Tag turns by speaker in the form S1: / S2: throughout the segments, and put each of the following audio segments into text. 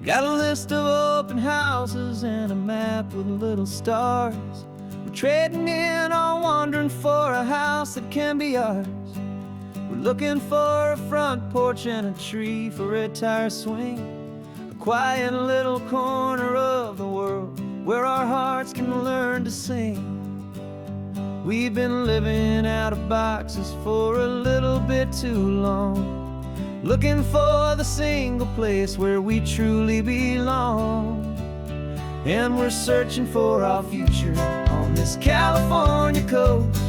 S1: Got a list of open houses and a map with little stars. We're trading in or wandering for a house that can be ours. We're looking for a front porch and a tree for a tire swing, a quiet little corner of the world where our hearts can learn to sing. We've been living out of boxes for a little bit too long, looking for the single place where we truly belong. And we're searching for our future on this California coast,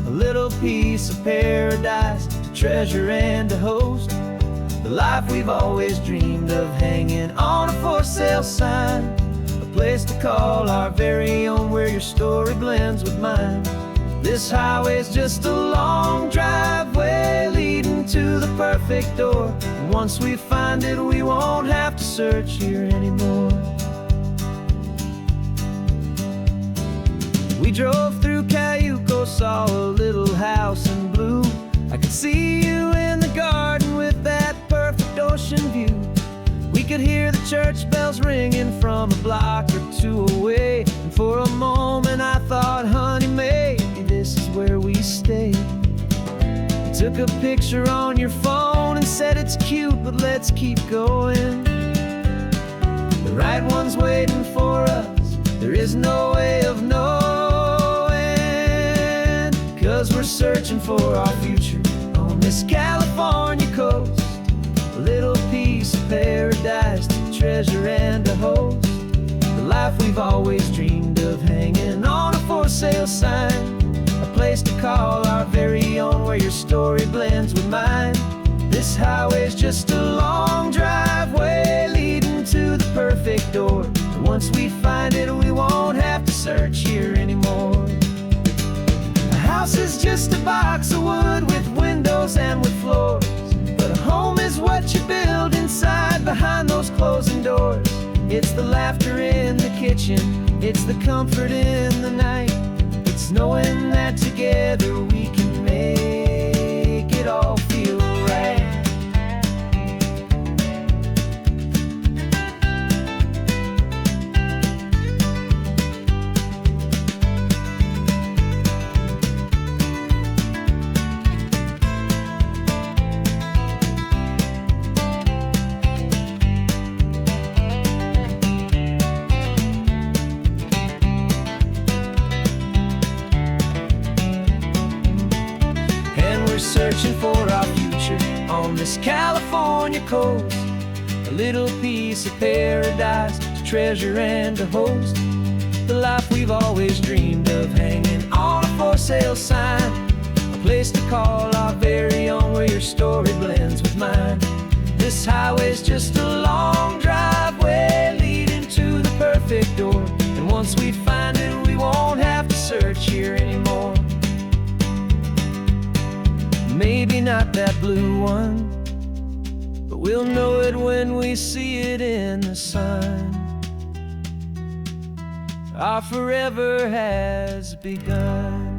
S1: a little piece of paradise to treasure and to host, the life we've always dreamed of, hanging on a for sale sign, a place to call our very own where your story blends with mine. This highway's just a long driveway leading to the perfect door, and once we find it we won't have to search here anymore. We drove through Cayuco, saw a little house in blue. I could see you in the garden with that perfect ocean view. We could hear the church bells ringing from a block or two away, and for a moment I thought, honey, maybe this is where we stay. You took a picture on your phone and said it's cute, but let's keep going. The right one's waiting for us, there is no way of knowing, 'cause we're searching for our future on this California coast, a little piece of paradise to treasure and to host, the life we've always dreamed of, hanging on a for sale sign, a place to call our very own where your story blends with mine. This highway's just a long driveway leading to the perfect door, and once we find it we won't have to search here anymore. A house is just a box of wood with windows and with floors, but a home is what you build inside behind those closing doors. It's the laughter in the kitchen, it's the comfort in the night, it's knowing that together we can make it all feel right. Searching for our future on this California coast, a little piece of paradise to treasure and to host, the life we've always dreamed of, hanging on a for sale sign, a place to call our very own where your story blends with mine. This highway's just a long driveway leading to the perfect door, and once we find it we won't have to search here anymore. Maybe not that blue one, but we'll know it when we see it in the sun. Our forever has begun.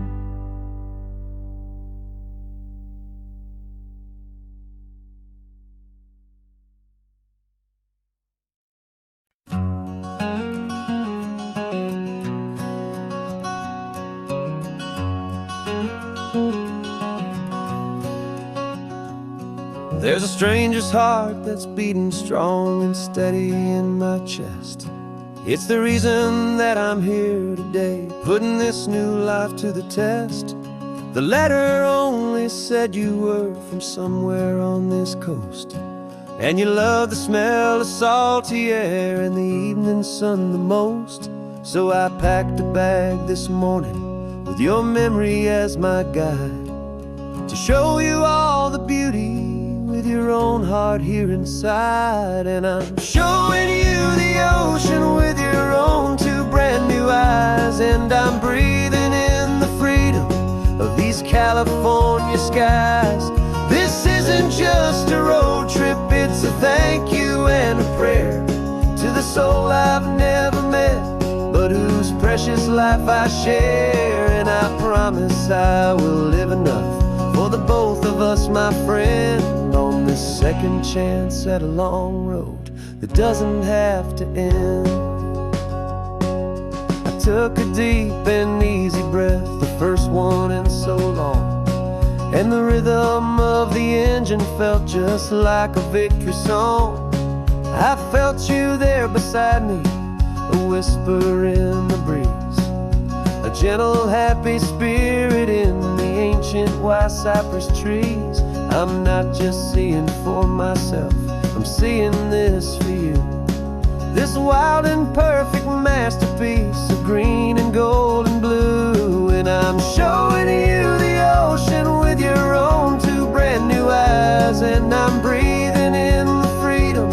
S1: There's a stranger's heart that's beating strong and steady in my chest. It's the reason that I'm here today, putting this new life to the test. The letter only said you were from somewhere on this coast, and you love the smell of salty air and the evening sun the most. So I packed a bag this morning with your memory as my guide, to show you all the beauty with your own heart here inside. And I'm showing you the ocean with your own two brand new eyes, and I'm breathing in the freedom of these California skies. This isn't just a road trip, it's a thank you and a prayer to the soul I've never met, but whose precious life I share. And I promise I will live enough for the both of us, my friend, on this second chance at a long road that doesn't have to end. I took a deep and easy breath, the first one in so long, and the rhythm of the engine felt just like a victory song. I felt you there beside me, a whisper in the breeze, a gentle, happy spirit in the ancient white cypress trees. I'm not just seeing for myself, I'm seeing this for you. This wild and perfect masterpiece of green and gold and blue. And I'm showing you the ocean with your own two brand new eyes. And I'm breathing in the freedom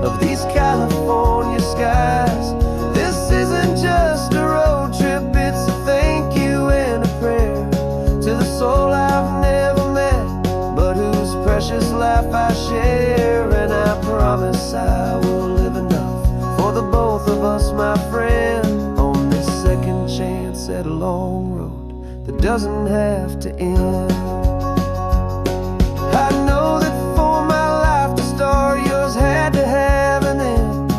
S1: of these California skies. This isn't just a road trip, it's a thank you and a prayer to the soul I've never met, but whose precious life I share. And I promise I will live enough for the both of us, my friend, on this second chance at a long road that doesn't have to end. I know that for my life to start, yours had to have an end.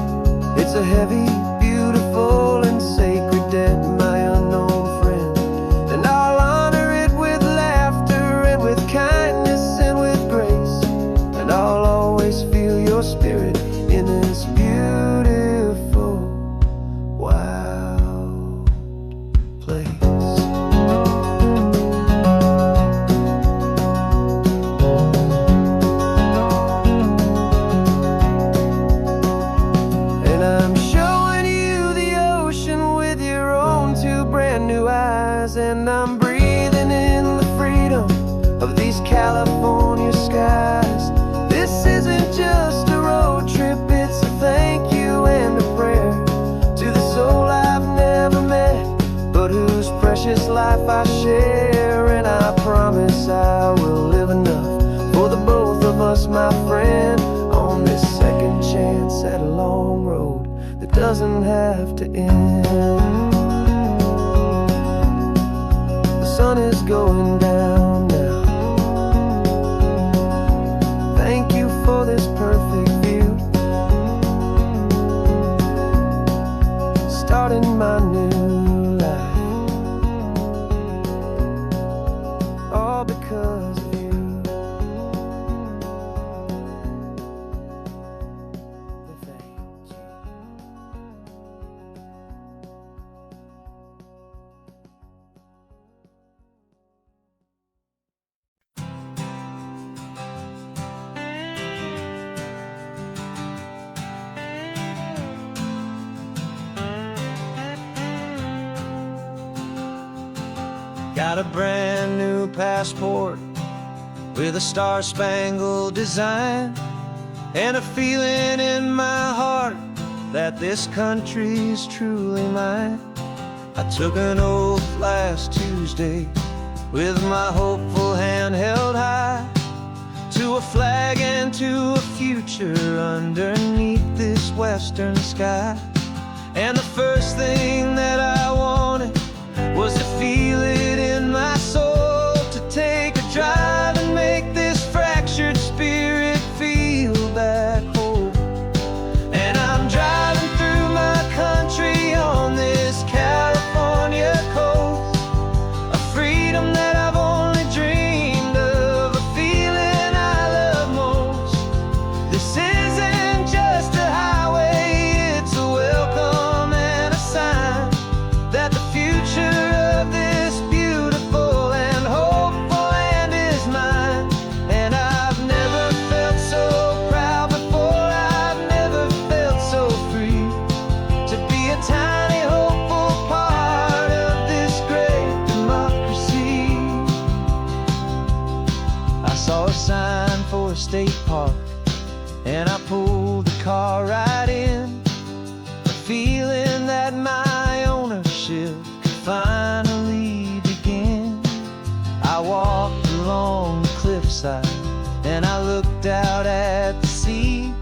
S1: It's a heavy, beautiful, and sacred debt, my unknown friend, and I'll honor it with laughter and with kindness and with grace. And I'll always feel your spirit in this beautiful, wild place. And I'm showing you the ocean with your own two brand new eyes. And I'm breathing in the freedom of these California skies. This isn't just a road trip, it's a thank you and a prayer to the soul I've never met, but whose precious life I share. And I promise I will live enough for the both of us, my friend, on this second chance at a long road that doesn't have to end. The sun is going down now. Thank you for this perfect view, starting my new life, all because of you. Thank you. Got a brand new passport with a star-spangled design, and a feeling in my heart that this country's truly mine. I took an oath last Tuesday with my hopeful hand held high, to a flag and to a future underneath this western sky. And the first thing that I wanted was to feel it in my soul, to take a drive and make this fractured spirit feel back home. And I'm driving through my country on this California coast, a freedom that I've only dreamed of, a feeling I love most. This isn't just a highway, it's a welcome and a sign that the future of this beautiful and hopeful land is mine. And I've never felt so proud before, I've never felt so free, to be a tiny hopeful part of this great democracy. I saw a sign for a state park, and I pulled the car right in, a feeling that my ownership could finally begin. I walked along the cliffside and I looked out at the sea,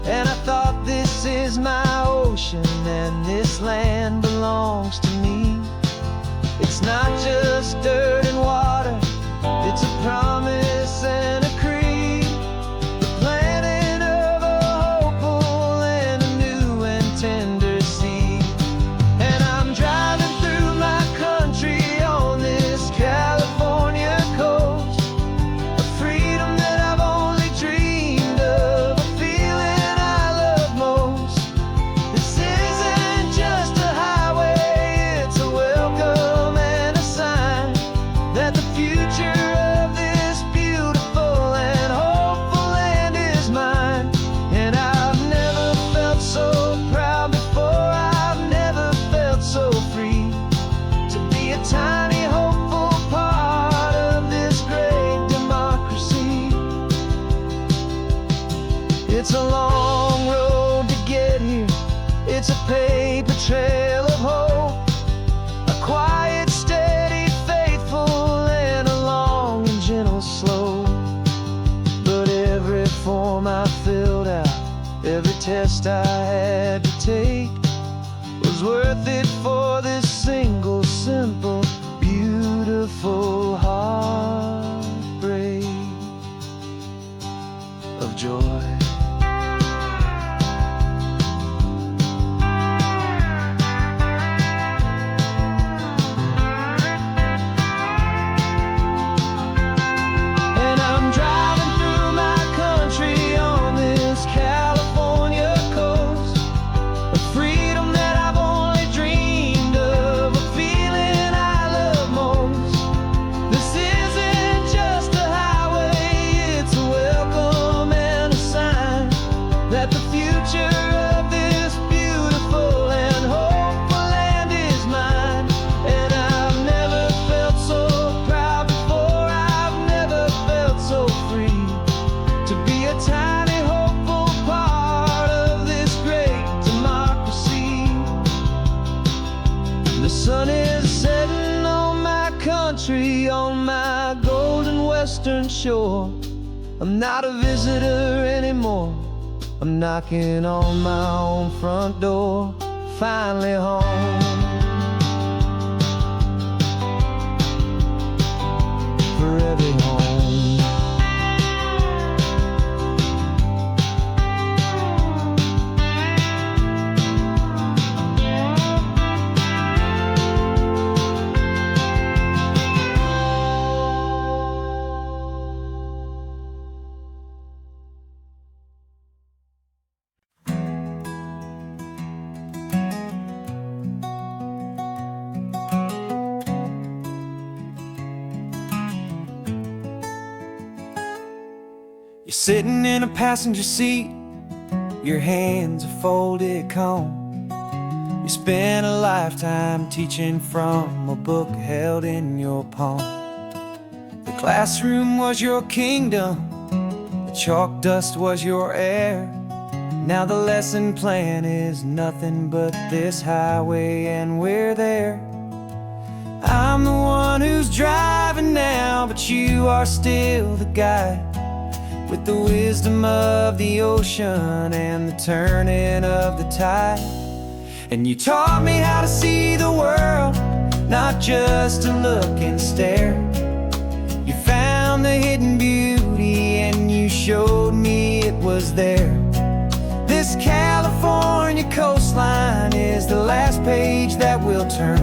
S1: and I thought, this is my ocean and this land belongs to me. It's not just dirt and water, it's a promise and a creed, the planting of a hopeful test I had to take was worth it for this single, simple, beautiful heartbreak of joy. On my golden western shore, I'm not a visitor anymore. I'm knocking on my own front door, finally home. Forever home. You're sitting in a passenger seat, your hands are folded calm. You spent a lifetime teaching from a book held in your palm. The classroom was your kingdom, the chalk dust was your air. Now the lesson plan is nothing but this highway and we're there. I'm the one who's driving now, but you are still the guide, with the wisdom of the ocean and the turning of the tide. And you taught me how to see the world, not just to look and stare. You found the hidden beauty and you showed me it was there. This California coastline is the last page that we'll turn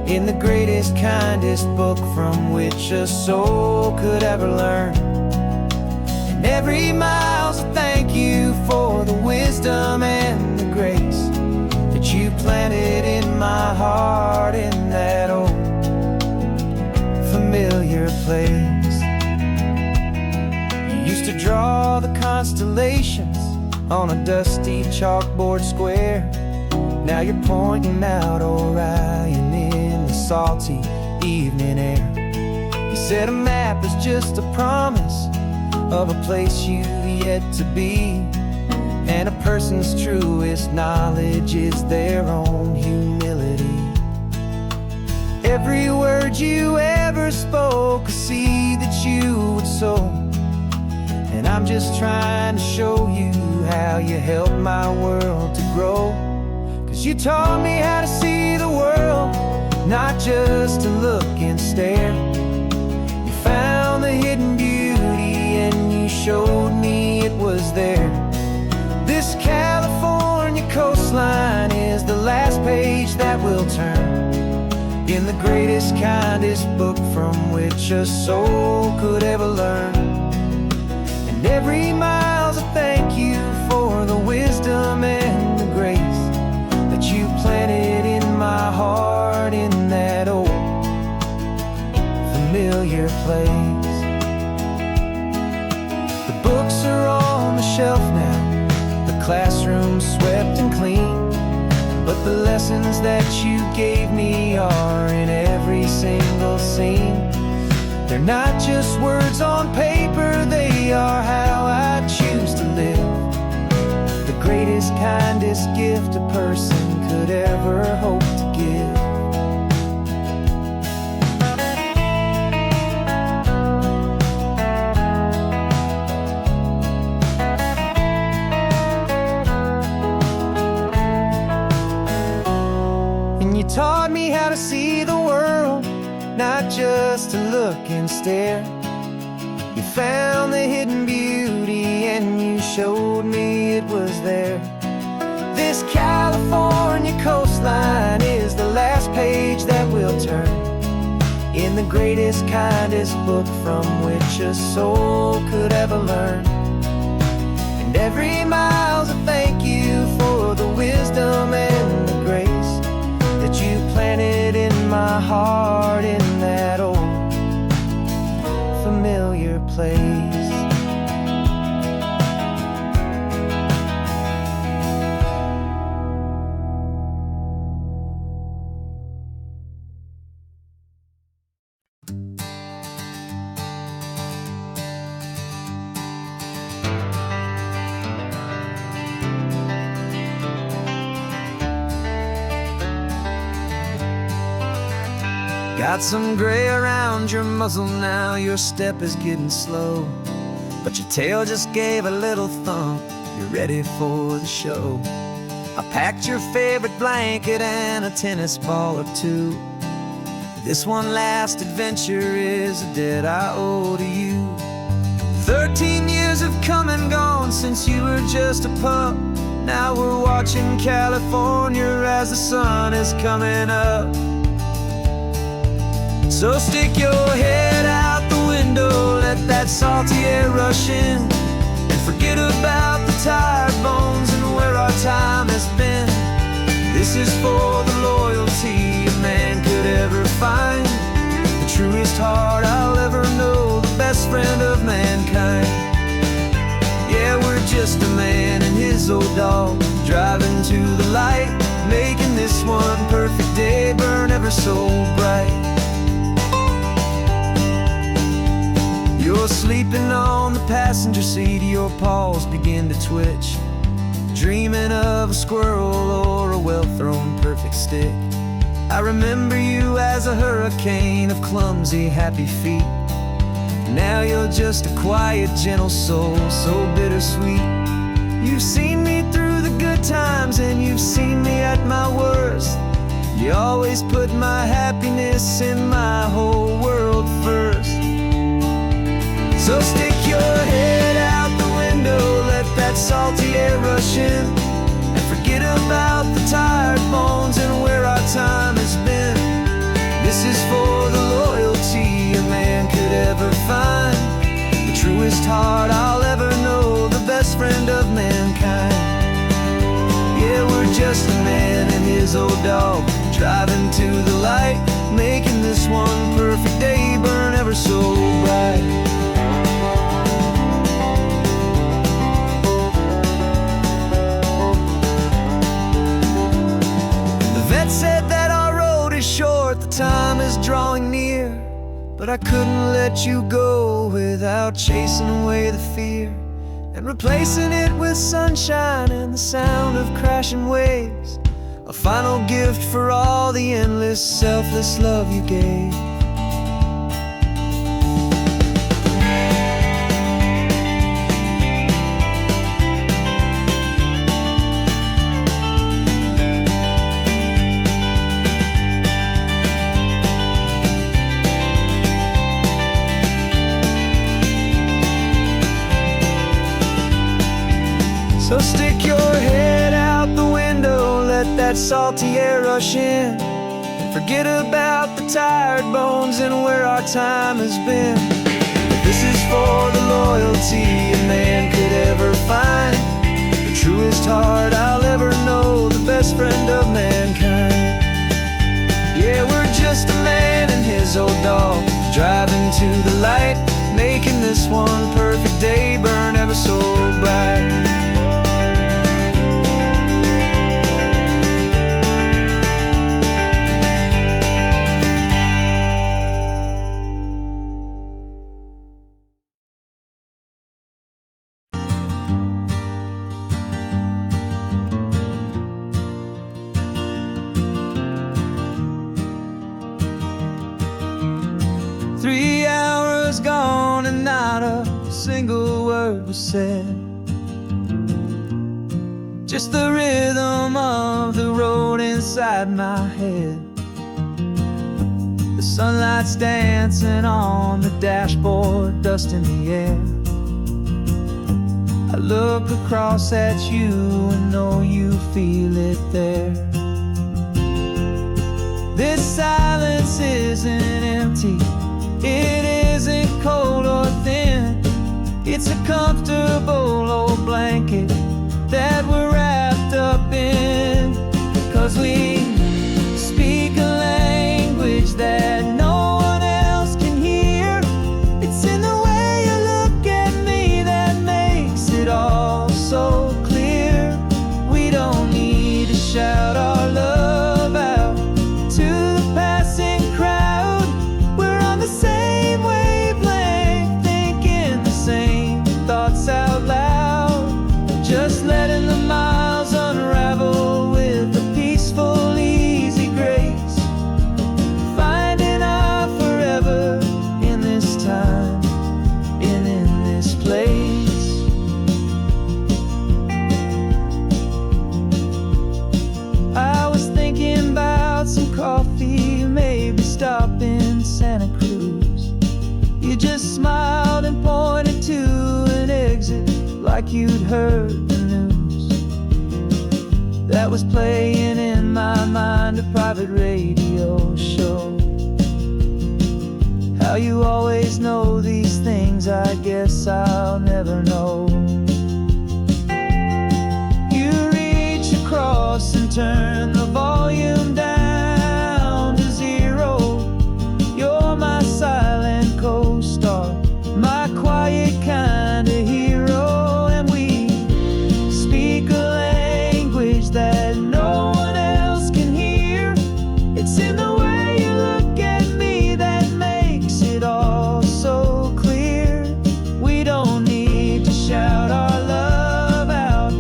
S1: in the greatest, kindest book from which a soul could ever learn. Every mile's a thank you for the wisdom and the grace that you planted in my heart in that old familiar place. You used to draw the constellations on a dusty chalkboard square. Now you're pointing out Orion in the salty evening air. You said a map is just a promise of a place you've yet to be, and a person's truest knowledge is their own humility. Every word you ever spoke, a seed that you would sow, and I'm just trying to show you how you helped my world to grow. 'Cause you taught me how to see the world, not just to look and stare. You found the hidden beauty and you showed me it was there. This California coastline is the last page that we'll turn in the greatest, kindest book from which a soul could ever learn. And every mile's a thank you for the wisdom and the grace that you planted in my heart in that old familiar place. The books are on the shelf now, the classroom swept and clean, but the lessons that you gave me are in every single scene. They're not just words on paper, they are how I choose to live. The greatest, kindest gift a person could ever hope to give. not just to look and stare. You found the hidden beauty and you showed me it was there. This California coastline is the last page that we'll turn in the greatest, kindest book from which a soul could ever learn. And every mile's a thank you for the wisdom and the grace that you planted in my heart in that old familiar place. Got some gray around your muzzle now, your step is getting slow, but your tail just gave a little thump, you're ready for the show. I packed your favorite blanket and a tennis ball or two. This one last adventure is a debt I owe to you. 13 years have come and gone since you were just a pup. Now we're watching California as the sun is coming up. So stick your head out the window, let that salty air rush in, and forget about the tired bones and where our time has been. This is for the loyalty a man could ever find, the truest heart I'll ever know, the best friend of mankind. Yeah, we're just a man and his old dog, driving to the light, making this one perfect day burn ever so bright. You're sleeping on the passenger seat, your paws begin to twitch, dreaming of a squirrel or a well-thrown perfect stick. I remember you as a hurricane of clumsy, happy feet. Now you're just a quiet, gentle soul, so bittersweet. You've seen me through the good times and you've seen me at my worst. You always put my happiness in my whole world first. So stick your head out the window, let that salty air rush in, and forget about the tired bones and where our time has been. This is for the loyalty a man could ever find, the truest heart I'll ever know, the best friend of mankind. Yeah, we're just a man and his old dog, driving to the light, making this one perfect day burn ever so bright. Said that our road is short, the time is drawing near, but I couldn't let you go without chasing away the fear and replacing it with sunshine and the sound of crashing waves, a final gift for all the endless, selfless love you gave. So stick your head out the window, let that salty air rush in, and forget about the tired bones and where our time has been. This is for the loyalty a man could ever find, the truest heart I'll ever know, the best friend of mankind. Yeah, we're just a man and his old dog, driving to the light, making this one perfect day burn ever so bright. Gone and not a single word was said, just the rhythm of the road inside my head. The sunlight's dancing on the dashboard, dust in the air. I look across at you and know you feel it there. This silence isn't empty, it isn't cold or thin. It's a comfortable old blanket that we're wrapped up in. 'Cause we speak a language that no one else can hear. It's in the way you look at me that makes it all so clear. We don't need to shout our love out to the passing crowd. We're on the same wavelength, thinking the same thoughts out loud. Just letting the miles unravel with a peaceful, easy grace. Finding our forever in this time and in this place. I was thinking about some coffee, maybe stop in Santa Cruz. You just smiled and pointed to an exit like you'd heard the news. That was playing in my mind, a private radio show. How you always know these things, I guess I'll never know. You reach across and turn the volume down to 0. You're my silent co-star, my quiet kind of hero. And we speak a language that no one else can hear. It's in the way you look at me that makes it all so clear. We don't need to shout our love out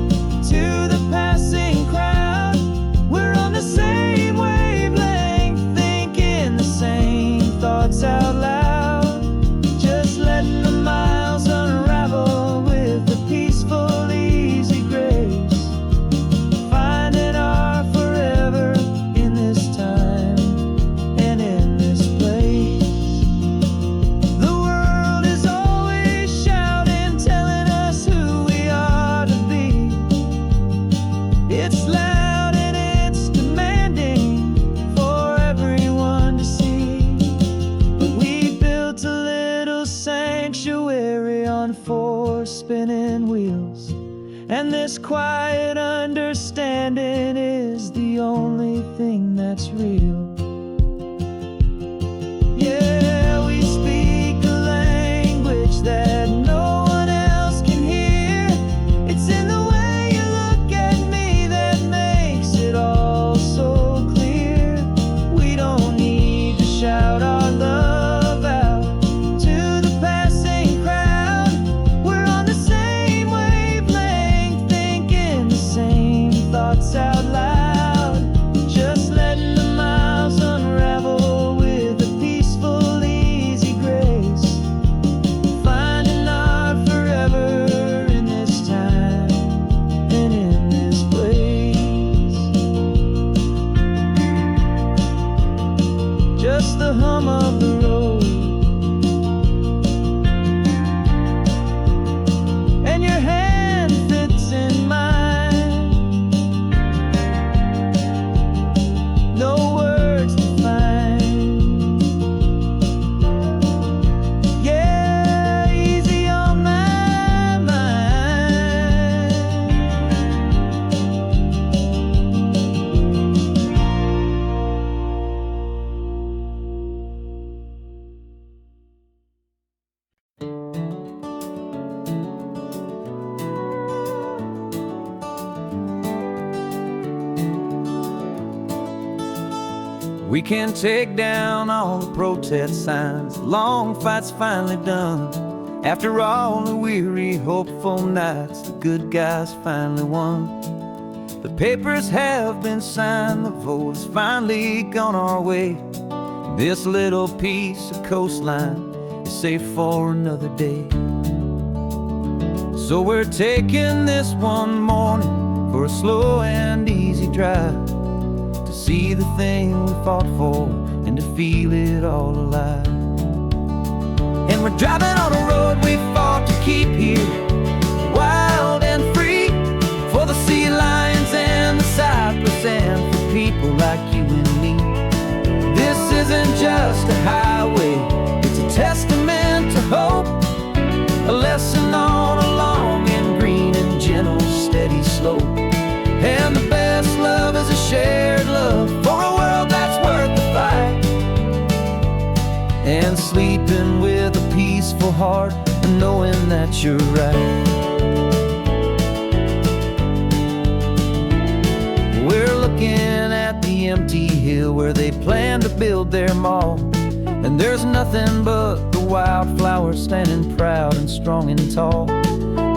S1: to the passing crowd. We're on the same wavelength, thinking the same thoughts out loud. Just letting the miles unravel with a peaceful, easy grace. Finding our forever in this time and in this place. The world is always shouting, telling us who we are to be. It's loud and it's demanding for everyone to see. But we built a little sanctuary on 4 spinning wheels, and this quiet understanding is the only thing that's real. Yeah, we speak a language that no one else can hear. It's in the way you look at me that makes it all so clear. We don't need to shout our love out to the passing crowd. We're on the same wavelength, thinking the same thoughts out loud. Just letting the miles unravel with a peaceful, easy grace. Finding our forever in this time and in this place. Just the hum of the road and your hand fits in mine. No words to find. Yeah, easy on my mind. We can take down all the protest signs. Long fight's finally done. After all the weary, hopeful nights, the good guys finally won. The papers have been signed, the vote has finally gone our way. This little piece of coastline is safe for another day. So we're taking this one morning for a slow and easy drive to see the thing we fought for and to feel it all alive. And we're driving on a road we fought to keep here, wild and free, for the sea lions and the cypress, and for people like you and me. This isn't just a highway, it's a testament to hope, a lesson on a long and green and gentle steady slope. And the best love is a shared love for a world that's worth the fight, and sleeping with a peaceful heart and knowing that you're right. We're looking at the empty hill where they plan to build their mall, and there's nothing but the wildflowers standing proud and strong and tall.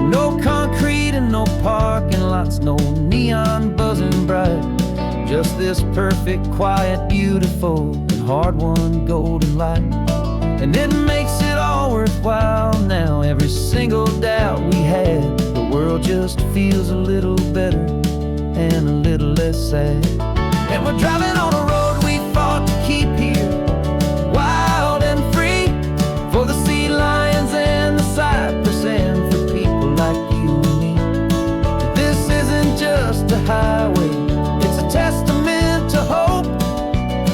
S1: No concrete and no parking lots, no neon buzzing bright, just this perfect, quiet, beautiful, and hard-won golden light. And it makes it all worthwhile now. Every single doubt we had, the world just feels a little better and a little less sad. And we're driving on a road we fought to keep here, wild and free, for the sea lions and the cypress, and for people like you and me. This isn't just a highway, it's a testament to hope,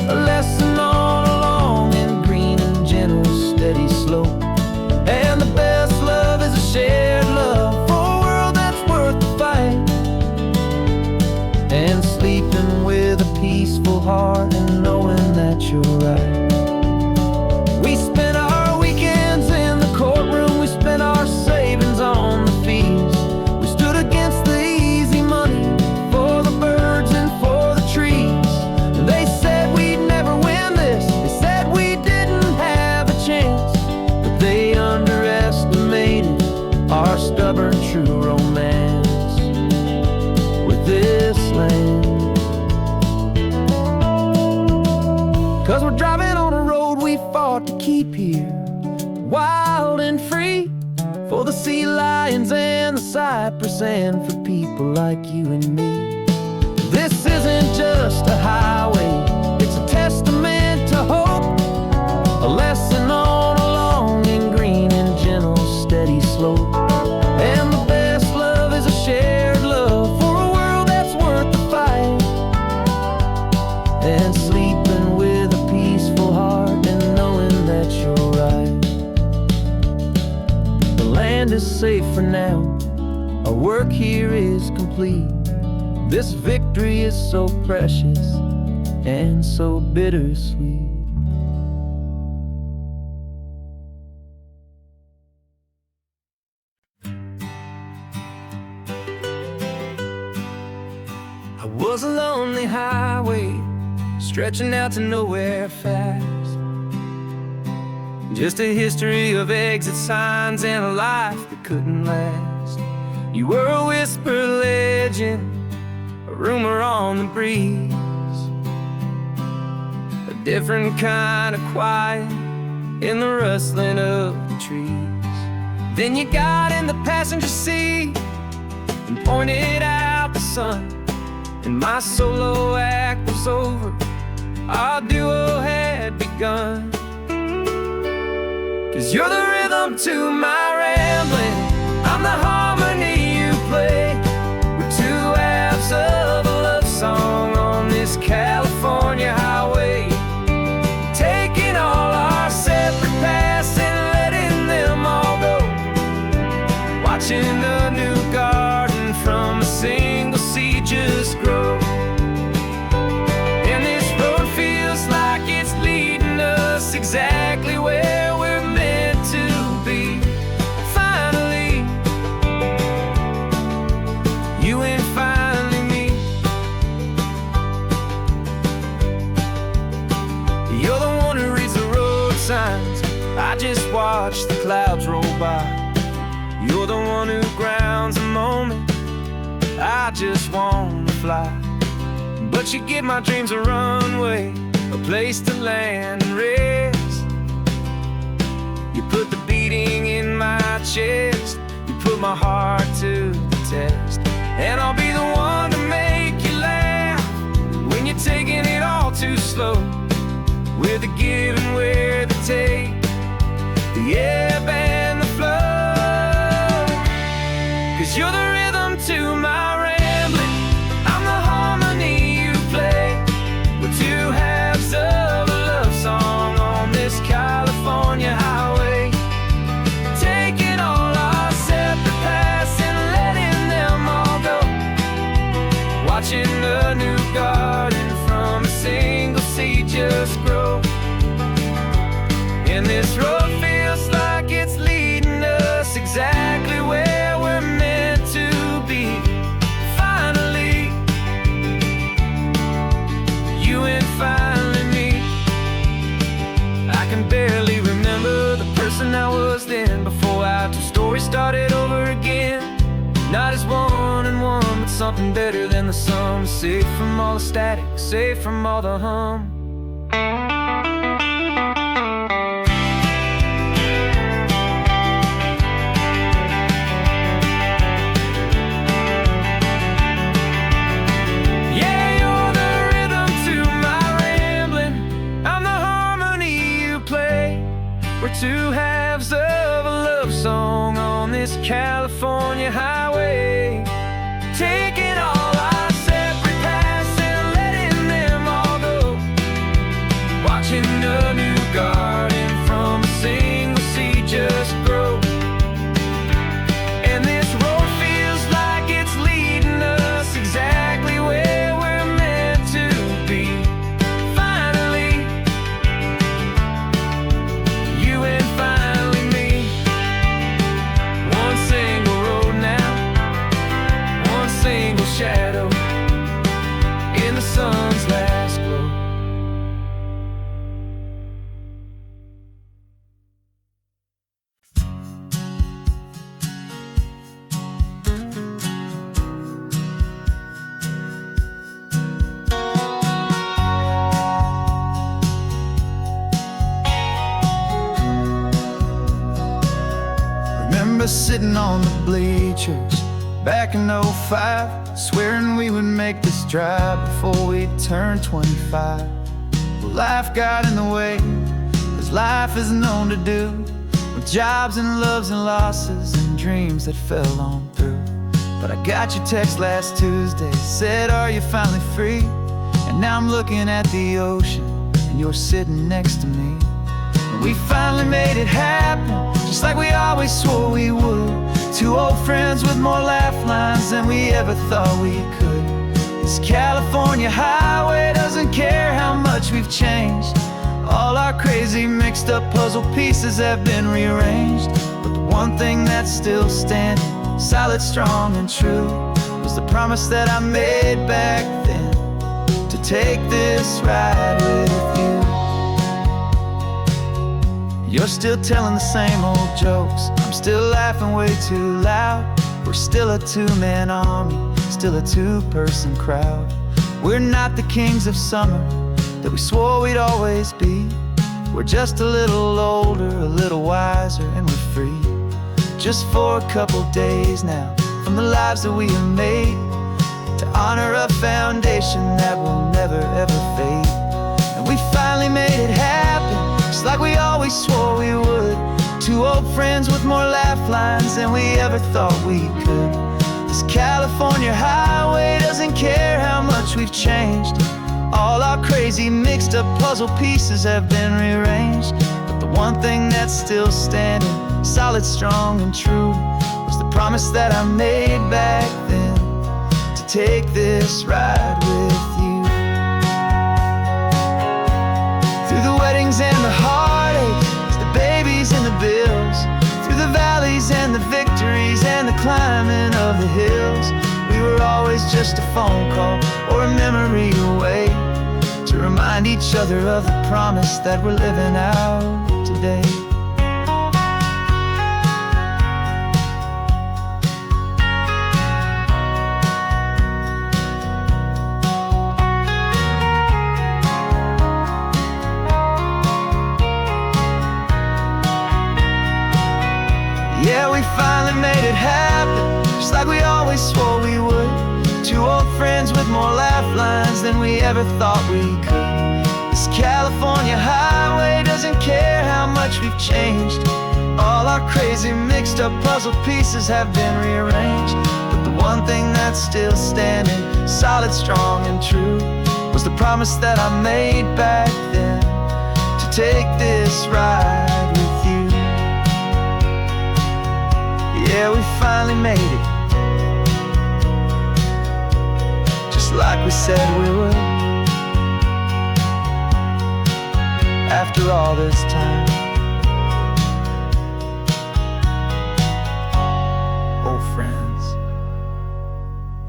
S1: a lesson on a long and green and gentle steady slope. And the best love is a shared love for a world that's worth the fight, and sleeping with a peaceful heart and knowing that you're right. We spent our weekends in the courtroom, we spent our savings on the fees. We stood against the easy money for the birds and for the trees. And they said we'd never win this, they said we didn't have a chance, but they underestimated our stubborn true romance with this land. 'Cause we're driving on a road we fought to keep here, wild and free, for the sea lions and the cypress, and for people like you and me. This isn't just a highway, it's a testament to hope, a lesson on a long and green and gentle steady slope. And the best love is a shared love for a world that's worth the fight, and sleeping with a peaceful heart and knowing that you're right. The land is safe for now, our work here is complete. This victory is so precious and so bittersweet. I was a lonely highway stretching out to nowhere fast, just a history of exit signs and a life that couldn't last. You were a whisper legend, a rumor on the breeze, a different kind of quiet in the rustling of the trees. Then you got in the passenger seat and pointed out the sun, and my solo act was over, our duo had begun. 'Cause you're the rhythm to my rambling, I'm the harmony you play. We're two halves of a love song on this California highway, taking all our separate paths and letting them all go, watching a new garden from a single seed just grow. And this road feels like it's leading us exactly where we're meant to be. Finally, you and finally me. You're the one who reads the road signs, I just watch the clouds roll by. You're the one who grounds a moment, I just wanna fly. But you give my dreams a runway, a place to land and rest. You put the beating in my chest, you put my heart to the test. And I'll be the one to make you laugh when you're taking it all too slow, with the give and where the take, the ebb and the flow. 'Cause you're the rhythm to my rambling, I'm the harmony you play. We're two halves of a love song on this California highway, taking all our separate paths and letting them all go, watching a new garden from a single seed just grow. And this road feels like it's leading us exactly where we're meant to be. Finally, you and finally me. I can barely remember the person I was then, before our two stories started over again. Not as one and one, but something better than the sum. Safe from all the static, safe from all the hum. Yeah, you're the rhythm to my rambling, I'm the harmony you play. We're two halves of a love song on this California highway, taking all our separate paths and letting them all go, watching a new garden from a single seed just grow. And this road feels like it's leading us exactly where we're meant to be. Finally, you and finally me. One single road now, one single shadow in the sun's last glow. Remember sitting on the bleachers back in '05, swearing we would make this drive before we turned 25. Well, life got in the way, as life is known to do, with jobs and loves and losses and dreams that fell on through. But I got your text last Tuesday, said, are you finally free? And now I'm looking at the ocean, and you're sitting next to me. And we finally made it happen, just like we always swore we would. Two old friends with more laugh lines than we ever thought we could. This California highway doesn't care how much we've changed. All our crazy mixed up puzzle pieces have been rearranged. But the one thing that's still standing, solid, strong, and true, was the promise that I made back then, to take this ride with you. You're still telling the same old jokes, I'm still laughing way too loud. We're still a two-man army, still a two-person crowd. We're not the kings of summer that we swore we'd always be. We're just a little older, a little wiser, and we're free. Just for a couple days now, from the lives that we have made, to honor a foundation that will never ever fade. And we finally made it happen, just like we always swore we would. Two old friends with more laugh lines than we ever thought we could. This California highway doesn't care how much we've changed. All our crazy mixed up puzzle pieces have been rearranged. But the one thing that's still standing, solid, strong, and true, was the promise that I made back then, to take this ride with you. Through the weddings and the heartaches, the babies and the bills, through the valleys and the victories and the climbing of the hills, we were always just a phone call or a memory away, to remind each other of the promise that we're living out today. Yeah, we finally made it happen, just like we always swore we would. Two old friends with more laugh lines than we ever thought we could. This California highway doesn't care how much we've changed. All our crazy mixed up puzzle pieces have been rearranged. But the one thing that's still standing, solid, strong, and true, was the promise that I made back then, to take this ride with you. Yeah, we finally made it, just like we said we would. After all this time, old friends,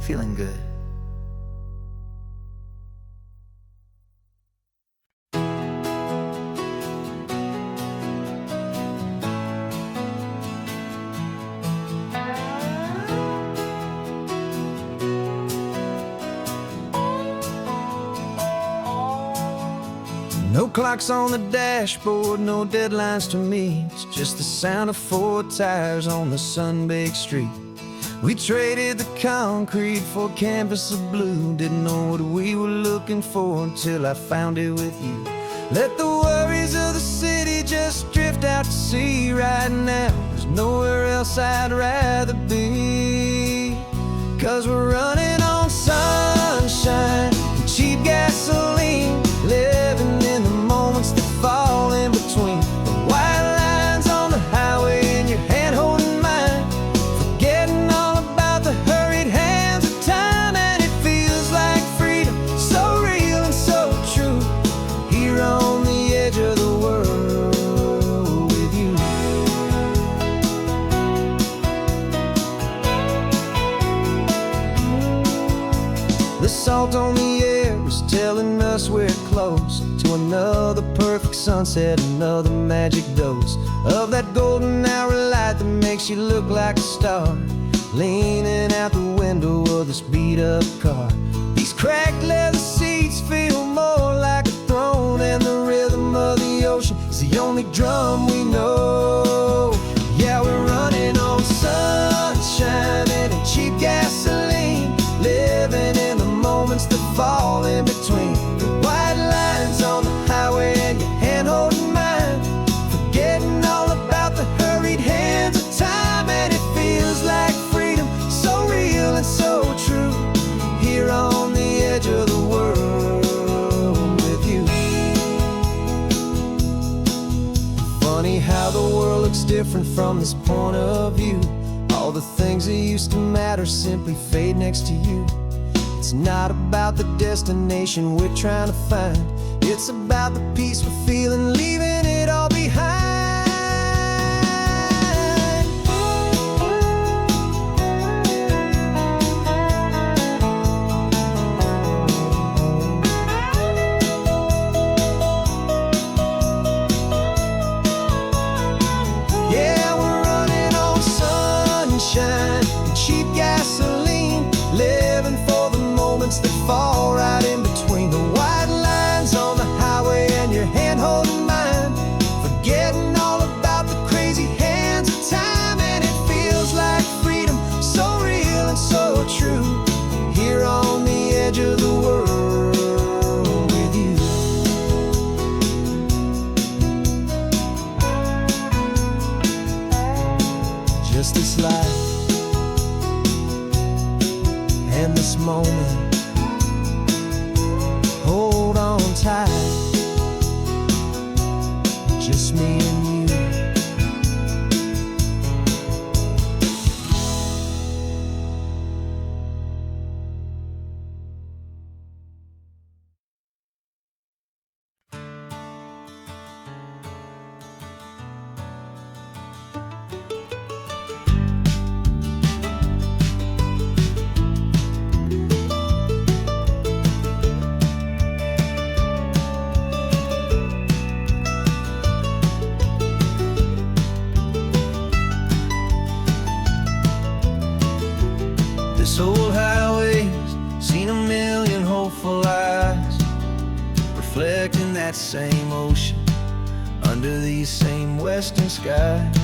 S1: feeling good. No clocks on the dashboard, no deadlines to meet, just the sound of 4 tires on the sun-baked street. We traded the concrete for a canvas of blue. Didn't know what we were looking for until I found it with you. Let the worries of the city just drift out to sea. Right now, there's nowhere else I'd rather be, 'cause we're running on sunshine and cheap gasoline, living in the moments that fall in between the white lines on the highway and your hand holding mine, forgetting all about the hurried hands of time. And it feels like freedom, so real and so true, here on the edge of the world with you. The salt on the air is telling us we're close to another perfect sunset, another magic dose of that golden hour light that makes you look like a star, leaning out the window of this beat-up car. These cracked leather seats feel more like a throne, and the rhythm of the ocean is the only drum we know. Yeah, we're running on sunshine and cheap gasoline, living in the moments that fall in between the white lines on the highway and your hand holding mine, forgetting all about the hurried hands of time. And it feels like freedom, so real and so true, here on the edge of the world with you. Funny how the world looks different from this point of view. All the things that used to matter simply fade next to you. It's not about the destination we're trying to find, it's about the peace we're feeling, leaving it all behind. Yeah, we're running on sunshine and cheap gasoline, living for the moments that fall right in between the white lines on the highway and your hand holding mine, forgetting all about the crazy hands of time. And it feels like freedom, so real and so true, here on the edge of the world with you. Just this life and this moment, hold on tight, just me and you. This old highway's seen a million hopeful eyes, reflecting that same ocean under these same western skies.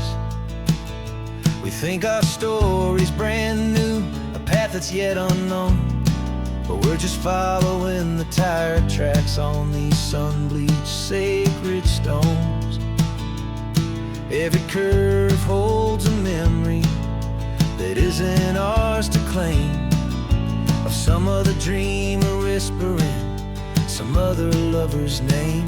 S1: We think our story's brand new, a path that's yet unknown, but we're just following the tire tracks on these sun-bleached sacred stones. Every curve holds a memory that isn't ours to claim, of some other dreamer whispering some other lover's name.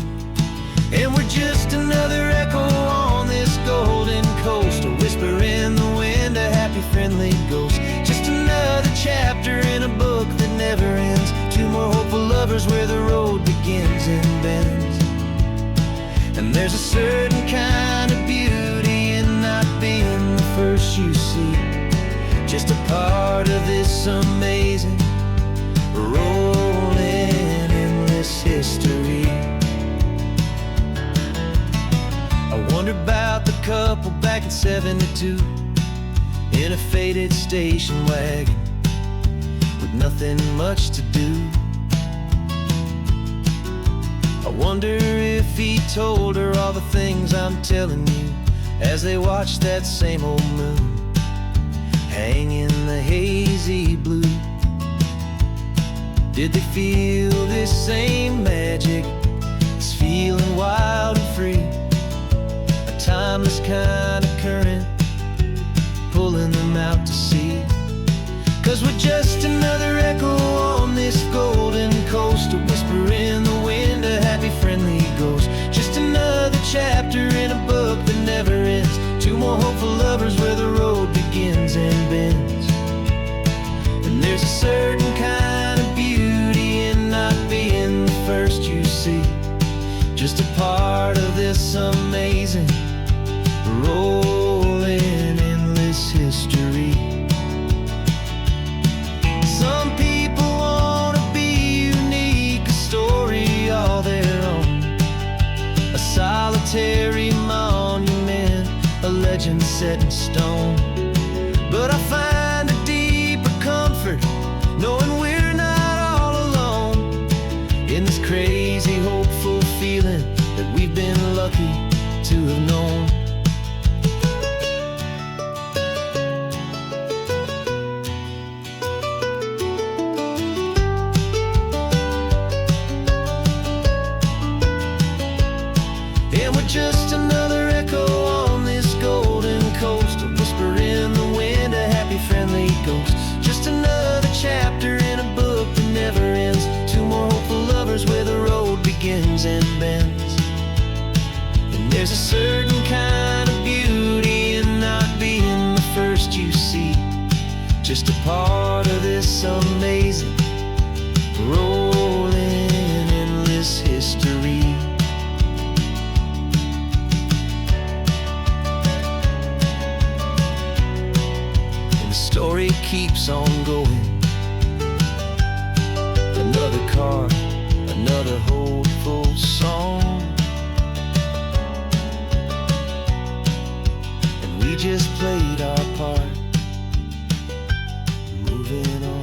S1: And we're just another echo on this golden coast, a whisper in the wind, a happy friendly ghost. Just another chapter in a book that never ends, two more hopeful lovers where the road begins and bends. And there's a certain kind of beauty in not being the first you see, just a part of this amazing rolling endless history. I wonder about the couple back in '72 in a faded station wagon with nothing much to do. I wonder if he told her all the things I'm telling you as they watched that same old moon hang in the hazy blue. Did they feel this same magic, this feeling wild and free, a timeless kind of current pulling them out to sea? 'Cause we're just another echo on this golden coast, a whisper in the wind, a happy friendly ghost. Just another chapter in a book that never ends, two more hopeful lovers where the road begins and bends. And there's a certain kind of beauty in not being the first you see, just a part of this amazing rolling endless history. Some people want to be unique, a story all their own, a solitary monument, a legend set in stone. But I find a deeper comfort knowing we're not all alone in this crazy hopeful feeling that we've been lucky to have known. And we're just another echo on this golden coast, a whisper in the wind, a happy friendly ghost. Just another chapter in a book that never ends, two more hopeful lovers where the road begins and bends. And there's a certain kind of beauty in not being the first you see, just a part of this amazing rolling endless history. Story keeps on going, another card, another hopeful song, and we just played our part, moving on.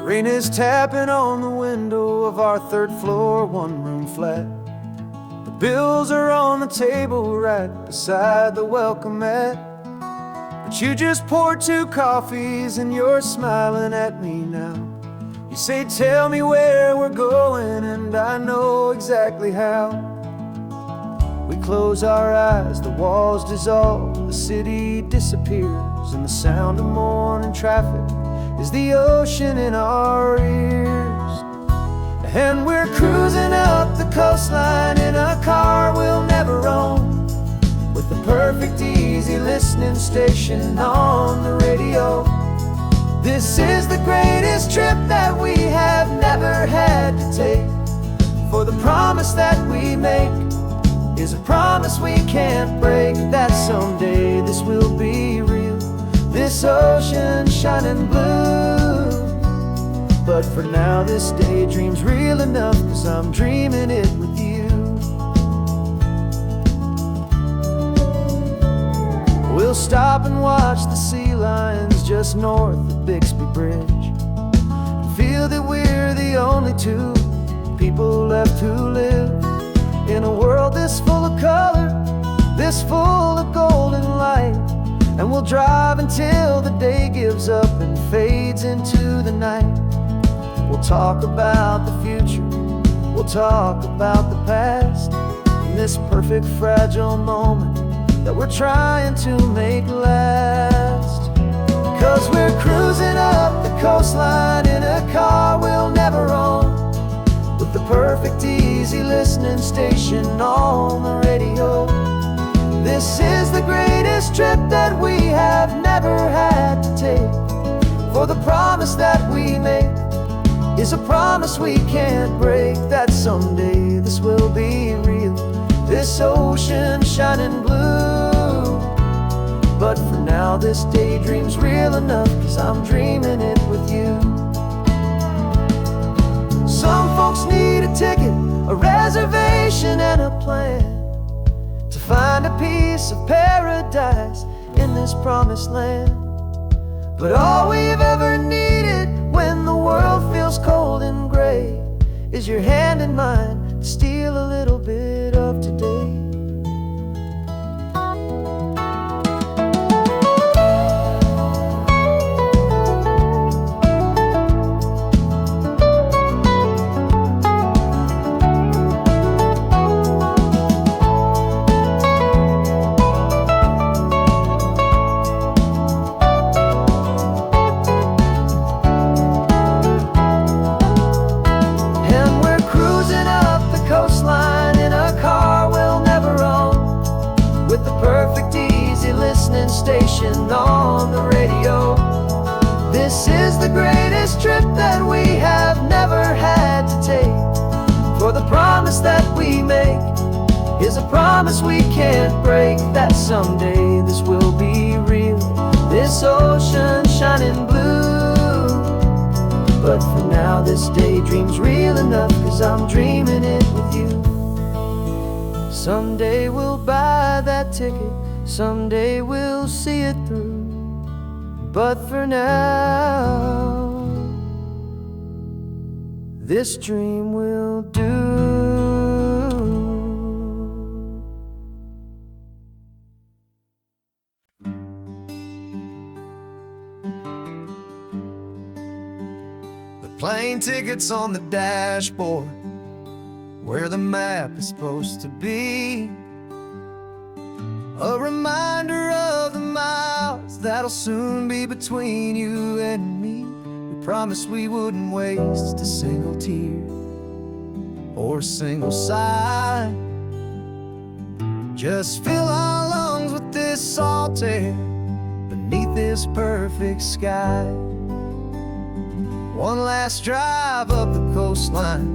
S1: Rain is tapping on the window of our third floor, one-room flat. The bills are on the table right beside the welcome mat. But you just poured 2 coffees and you're smiling at me now. You say, tell me where we're going, and I know exactly how. We close our eyes, the walls dissolve, the city disappears, and the sound of morning traffic is the ocean in our ears. And we're cruising up the coastline in a car we'll never own, with the perfect easy listening station on the radio. This is the greatest trip that we have never had to take, for the promise that we make is a promise we can't break, that someday this will be real, this ocean shining blue. But for now this daydream's real enough, 'cause I'm dreaming it with you. We'll stop and watch the sea lions just north of Bixby Bridge, and feel that we're the only two people left who live in a world this full of color, this full of golden light. And we'll drive until the day gives up and fades into the night. We'll talk about the future, we'll talk about the past, in this perfect fragile moment that we're trying to make last. 'Cause we're cruising up the coastline in a car we'll never own, with the perfect easy listening station on the radio. This is the greatest trip that we have never had to take, for the promise that we make is a promise we can't break, that someday this will be real, this ocean shining blue. But for now this daydream's real enough, 'cause I'm dreaming it with you. Some folks need a ticket, a reservation and a plan to find a piece of paradise in this promised land. But all we've ever needed when the world feels cold and gray is your hand in mine to steal a little bit of today. Station on the radio. This is the greatest trip that we have never had to take, for the promise that we make is a promise we can't break, that someday this will be real, this ocean shining blue. But for now this daydream's real enough, 'cause I'm dreaming it with you. Someday we'll buy that ticket, someday we'll see it through. But for now, this dream will do. The plane ticket's on the dashboard, where the map is supposed to be. A reminder of the miles that'll soon be between you and me. We promised we wouldn't waste a single tear or a single sigh. Just fill our lungs with this salt air beneath this perfect sky. One last drive up the coastline,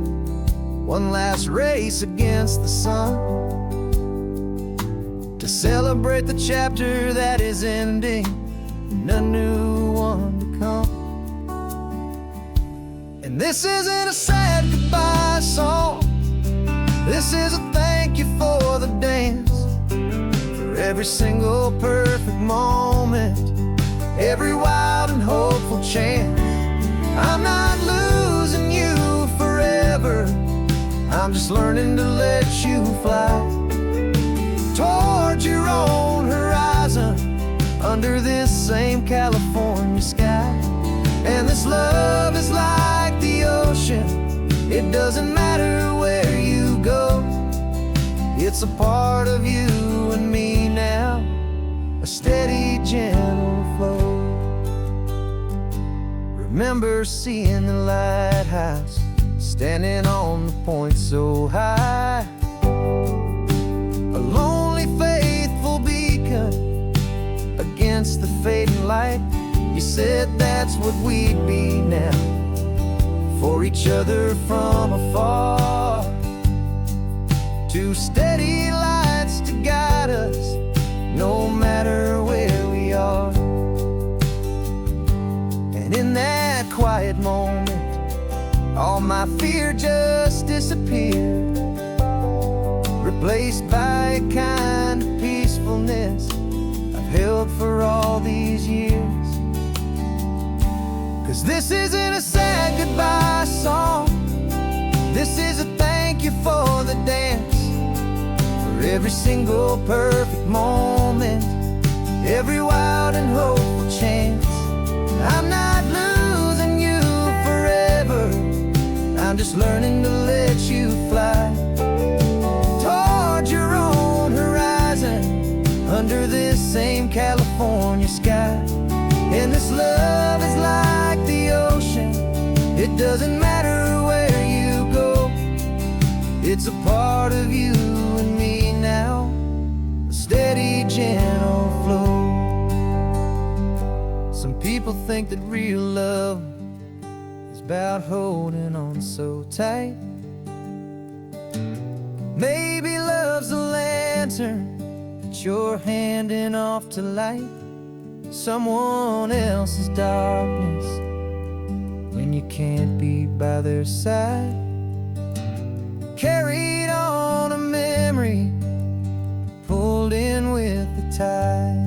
S1: one last race against the sun, to celebrate the chapter that is ending and a new one to come. And this isn't a sad goodbye song, this is a thank you for the dance, for every single perfect moment, every wild and hopeful chance. I'm not losing you forever, I'm just learning to let you fly towards your own horizon, under this same California sky. And this love is like the ocean, it doesn't matter where you go, it's a part of you and me now, a steady, gentle flow. Remember seeing the lighthouse, standing on the point so high, a lonely, faithful beacon against the fading light. You said that's what we'd be now, for each other from afar. Two steady lights to guide us, no matter where we are. And in that quiet moment, all my fear just disappeared, replaced by a kind of peacefulness I've held for all these years. 'Cause this isn't a sad goodbye song, this is a thank you for the dance, for every single perfect moment, every wild and hopeful chance. I'm not losing you forever, I'm just learning to let you fly towards your own horizon, under this same California sky. And this love is like the ocean, it doesn't matter where you go, it's a part of you and me now, a steady, gentle flow. Some people think that real love is about holding on so tight. Maybe love's a lantern that you're handing off to light someone else's darkness when you can't be by their side. Carried on a memory, pulled in with the tide.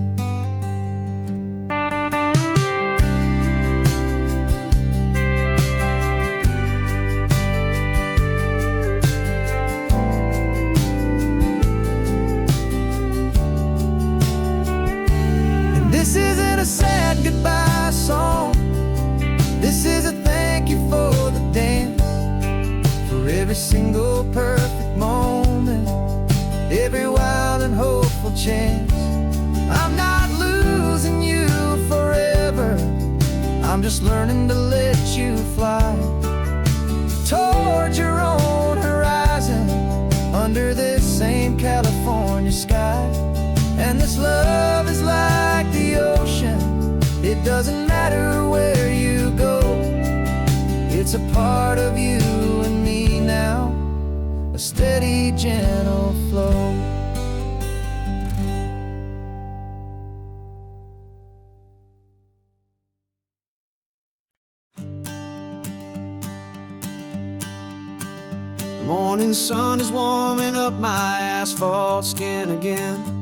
S1: This isn't a sad goodbye song, this is a thank you for the dance, for every single perfect moment, every wild and hopeful chance. I'm not losing you forever, I'm just learning to let you fly towards your own horizon, under this same California sky. And this love is like the ocean, it doesn't matter where you go, it's a part of you and me now, a steady, gentle flow. The morning sun is warming up my asphalt skin again.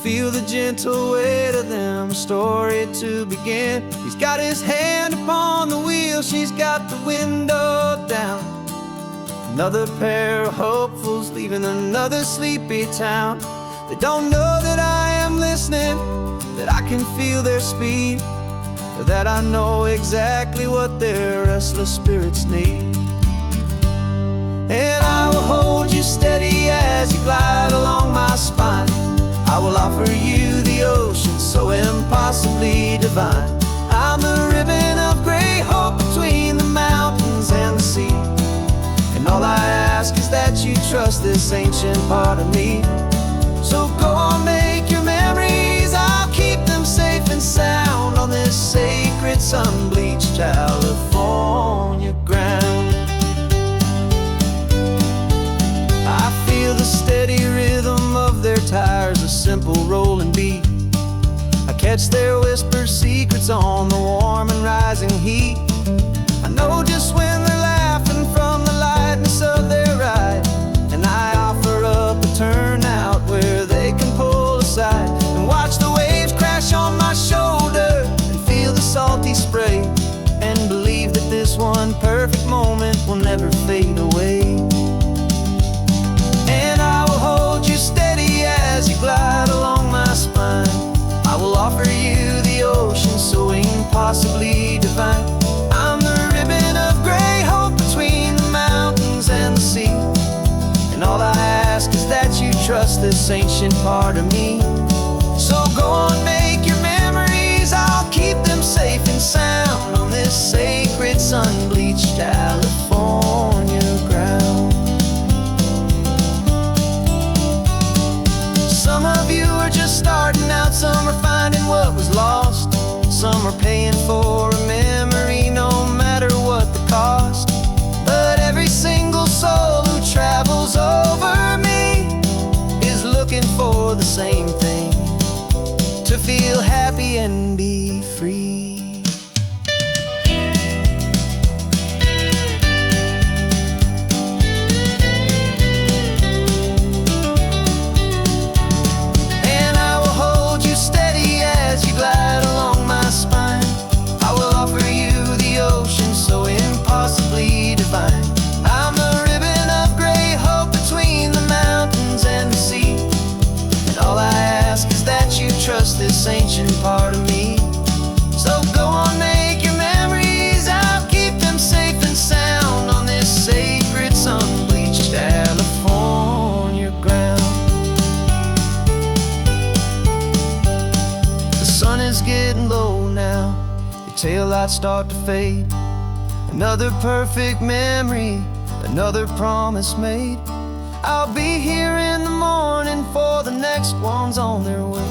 S1: Feel the gentle weight of them, a story to begin. He's got his hand upon the wheel, she's got the window down. Another pair of hopefuls leaving another sleepy town. They don't know that I am listening, that I can feel their speed, or that I know exactly what their restless spirits need. And I will hold you steady as you glide along my spine. I will offer you the ocean so impossibly divine. I'm the ribbon of gray hope between the mountains and the sea, and all I ask is that you trust this ancient part of me. So go on, make your memories, I'll keep them safe and sound on this sacred sun-bleached California ground. I feel the steady rhythm of their tires, a simple rolling beat. I catch their whispered secrets on the warm and rising heat. I know just when they're laughing from the lightness of their ride, and I offer up a turnout where they can pull aside and watch the waves crash on my shoulder and feel the salty spray, and believe that this one perfect moment will never fade away. And I will hold you steady as you glide along my spine. I will offer you the ocean so impossibly divine. I'm the ribbon of gray hope between the mountains and the sea, and all I ask is that you trust this ancient part of me. So go on, make your memories, I'll keep them safe and sound on this sacred sun-bleached California ground. Some of you are just starting out, some are finding what was lost, some are paying for a memory no matter what the cost. But every single soul who travels over me is looking for the same thing, to feel happy and be free. lights start to fade. Another perfect memory, another promise made. I'll be here in the morning for the next ones on their way.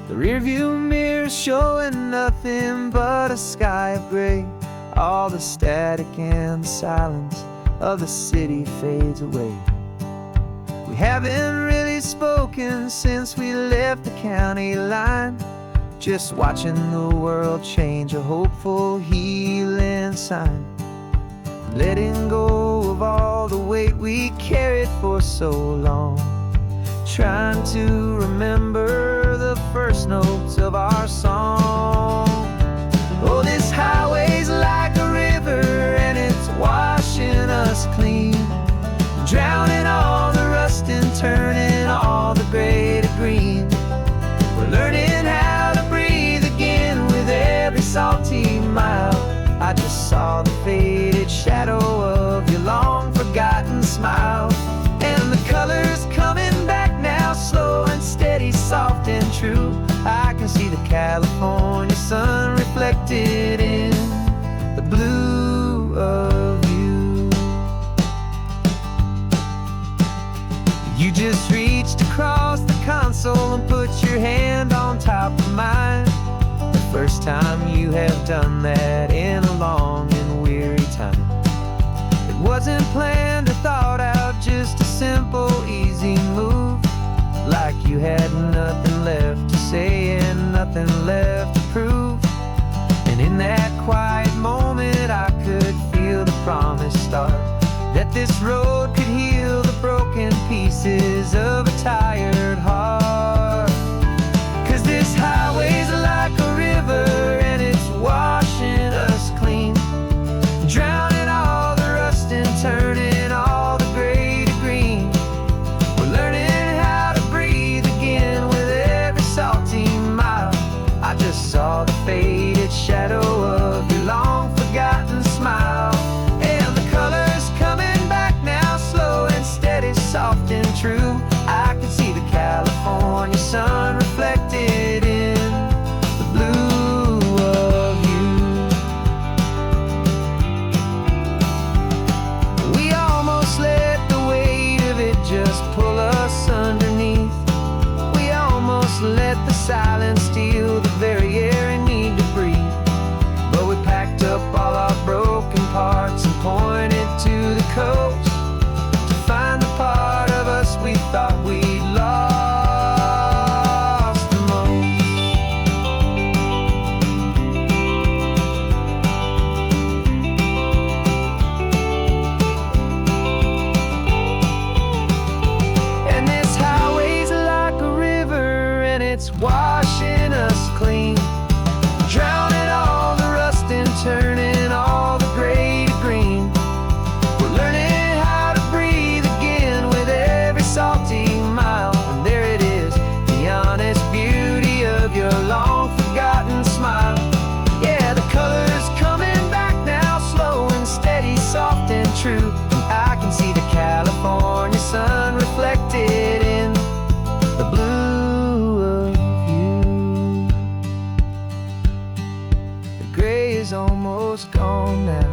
S1: The rearview mirror showing nothing but a sky of gray. All the static and the silence of the city fades away. We haven't really spoken since we left the county line, just watching the world change, a hopeful healing sign. Letting go of all the weight we carried for so long, trying to remember the first notes of our song. Oh, this highway's like a river and it's washing us clean, drowning all the rust and turning all the gray to green. We're learning how to breathe again with every salty mile. I just saw the faded shadow of your long forgotten smile, and the colors coming back now, slow and steady, soft and true. I can see the California sun reflected in the blue of you. You just reached across the console and put your hand on top of mine. The first time you have done that in a long and weary time. It wasn't planned or thought out, just a simple, easy move. Like you had nothing left to say and nothing left to prove. And in that quiet moment I could feel the promise start, that this road could heal the broken pieces of a tired heart. 'Cause this highway's like a river and it's washing us clean, drowning all the rust and turning all the gray to green. We're learning how to breathe again with every salty mile. I just saw the faded shadow of your long forgotten smile, and the colors coming back now, slow and steady, soft and true. I can see the California sun reflected in the blue of you. We almost let the weight of it just pull us underneath. We almost let the silence steal the very air and need to breathe. But we packed up all our broken parts and pointed to the coast to find the part of us we thought we'd lost the most. And this highway's like a river and it's washing us clean, drowning all the rust and turning all the gray to green. We're learning how to breathe again with every salty mile. And there it is, the honest beauty of your long forgotten smile. Yeah, the colors coming back now, slow and steady, soft and true. And I can see the California sun reflected in the blue of you. The gray is almost gone now,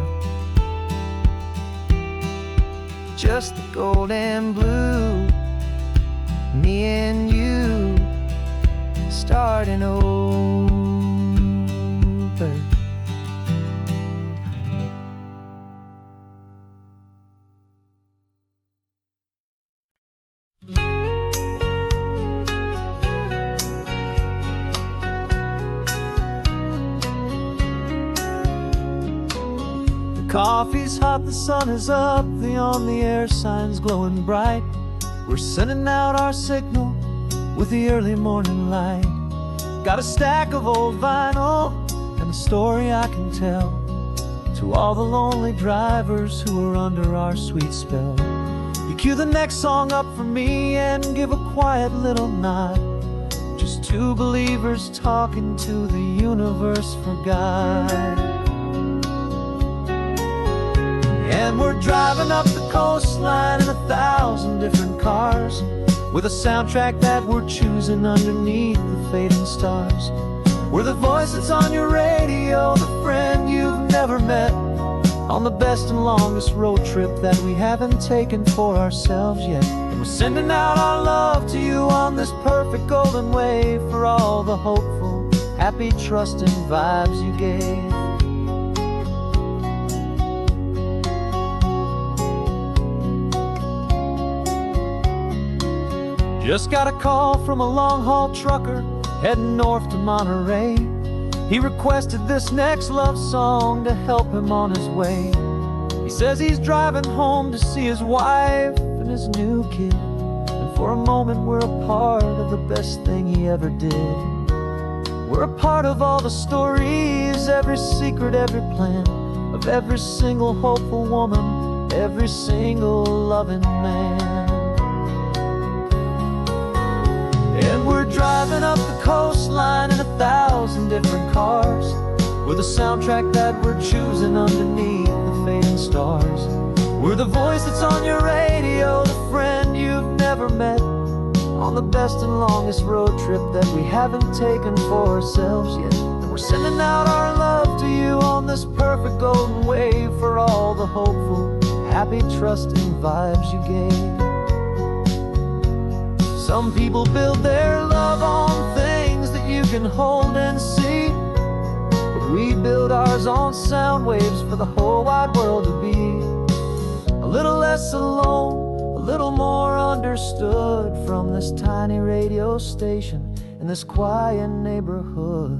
S1: just the gold and blue. Me and you starting over. Coffee's hot, the sun is up, the on the air sign's glowing bright. We're sending out our signal with the early morning light. Got a stack of old vinyl and a story I can tell to all the lonely drivers who are under our sweet spell. You cue the next song up for me and give a quiet little nod, just two believers talking to the universe for God. And we're driving up the coastline in 1,000 different cars, with a soundtrack that we're choosing underneath the fading stars. We're the voice that's on your radio, the friend you've never met, on the best and longest road trip that we haven't taken for ourselves yet. And we're sending out our love to you on this perfect golden wave, for all the hopeful, happy, trusting vibes you gave. Just got a call from a long-haul trucker heading north to Monterey. He requested this next love song to help him on his way. He says he's driving home to see his wife and his new kid, and for a moment we're a part of the best thing he ever did. We're a part of all the stories, every secret, every plan, of every single hopeful woman, every single loving man. And we're driving up the coastline in 1,000 different cars, with a soundtrack that we're choosing underneath the fading stars. We're the voice that's on your radio, the friend you've never met, on the best and longest road trip that we haven't taken for ourselves yet. And we're sending out our love to you on this perfect golden wave, for all the hopeful, happy, trusting vibes you gave. Some people build their love on things that you can hold and see, but we build ours on sound waves for the whole wide world to be a little less alone, a little more understood, from this tiny radio station in this quiet neighborhood.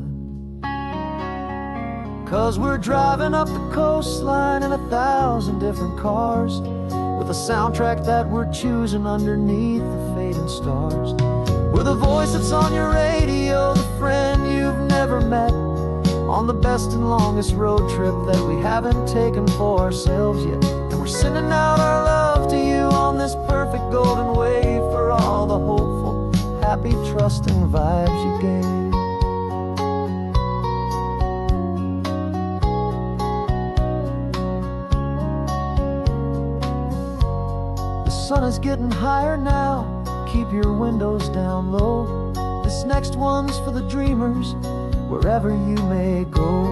S1: 'Cause we're driving up the coastline in 1,000 different cars, with a soundtrack that we're choosing underneath the fading stars. We're the voice that's on your radio, the friend you've never met, on the best and longest road trip that we haven't taken for ourselves yet. And we're sending out our love to you on this perfect golden wave, for all the hopeful, happy, trusting vibes you gave. The sun is getting higher now, keep your windows down low. This next one's for the dreamers, wherever you may go.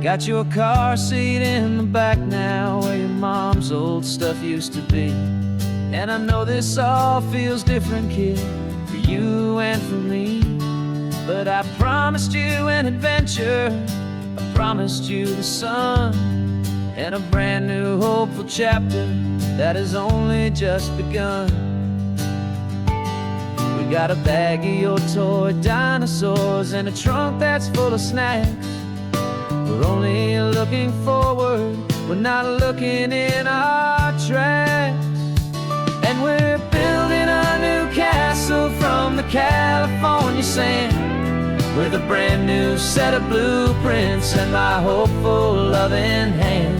S1: Got your car seat in the back now, where your mom's old stuff used to be. And I know this all feels different, kid, for you and for me. But I promised you an adventure, I promised you the sun, and a brand new hopeful chapter that has only just begun. We got a bag of your toy dinosaurs and a trunk that's full of snacks. We're only looking forward, we're not looking in our tracks. And we're building a new castle from the California sand, with a brand new set of blueprints and my hopeful loving hand.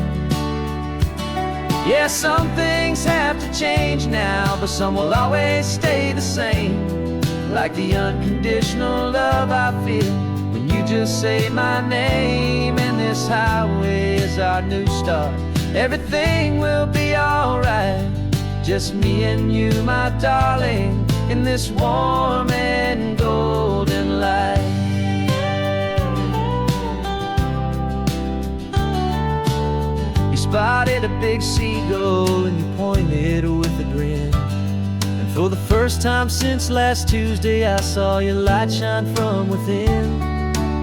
S1: Yeah, some things have to change now, but some will always stay the same, like the unconditional love I feel when you just say my name. And this highway is our new start, everything will be alright. Just me and you, my darling, in this warm and golden light. You spotted a big seagull and you pointed with a grin. And for the first time since last Tuesday, I saw your light shine from within.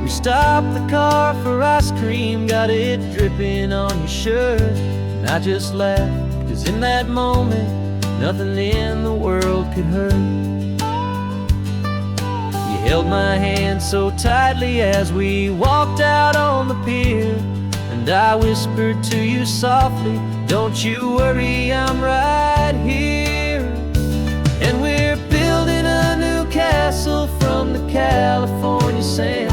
S1: We stopped the car for ice cream, got it dripping on your shirt. And I just laughed, 'cause in that moment, nothing in the world could hurt. You held my hand so tightly as we walked out on the pier, and I whispered to you softly, don't you worry, I'm right here. And we're building a new castle from the California sand,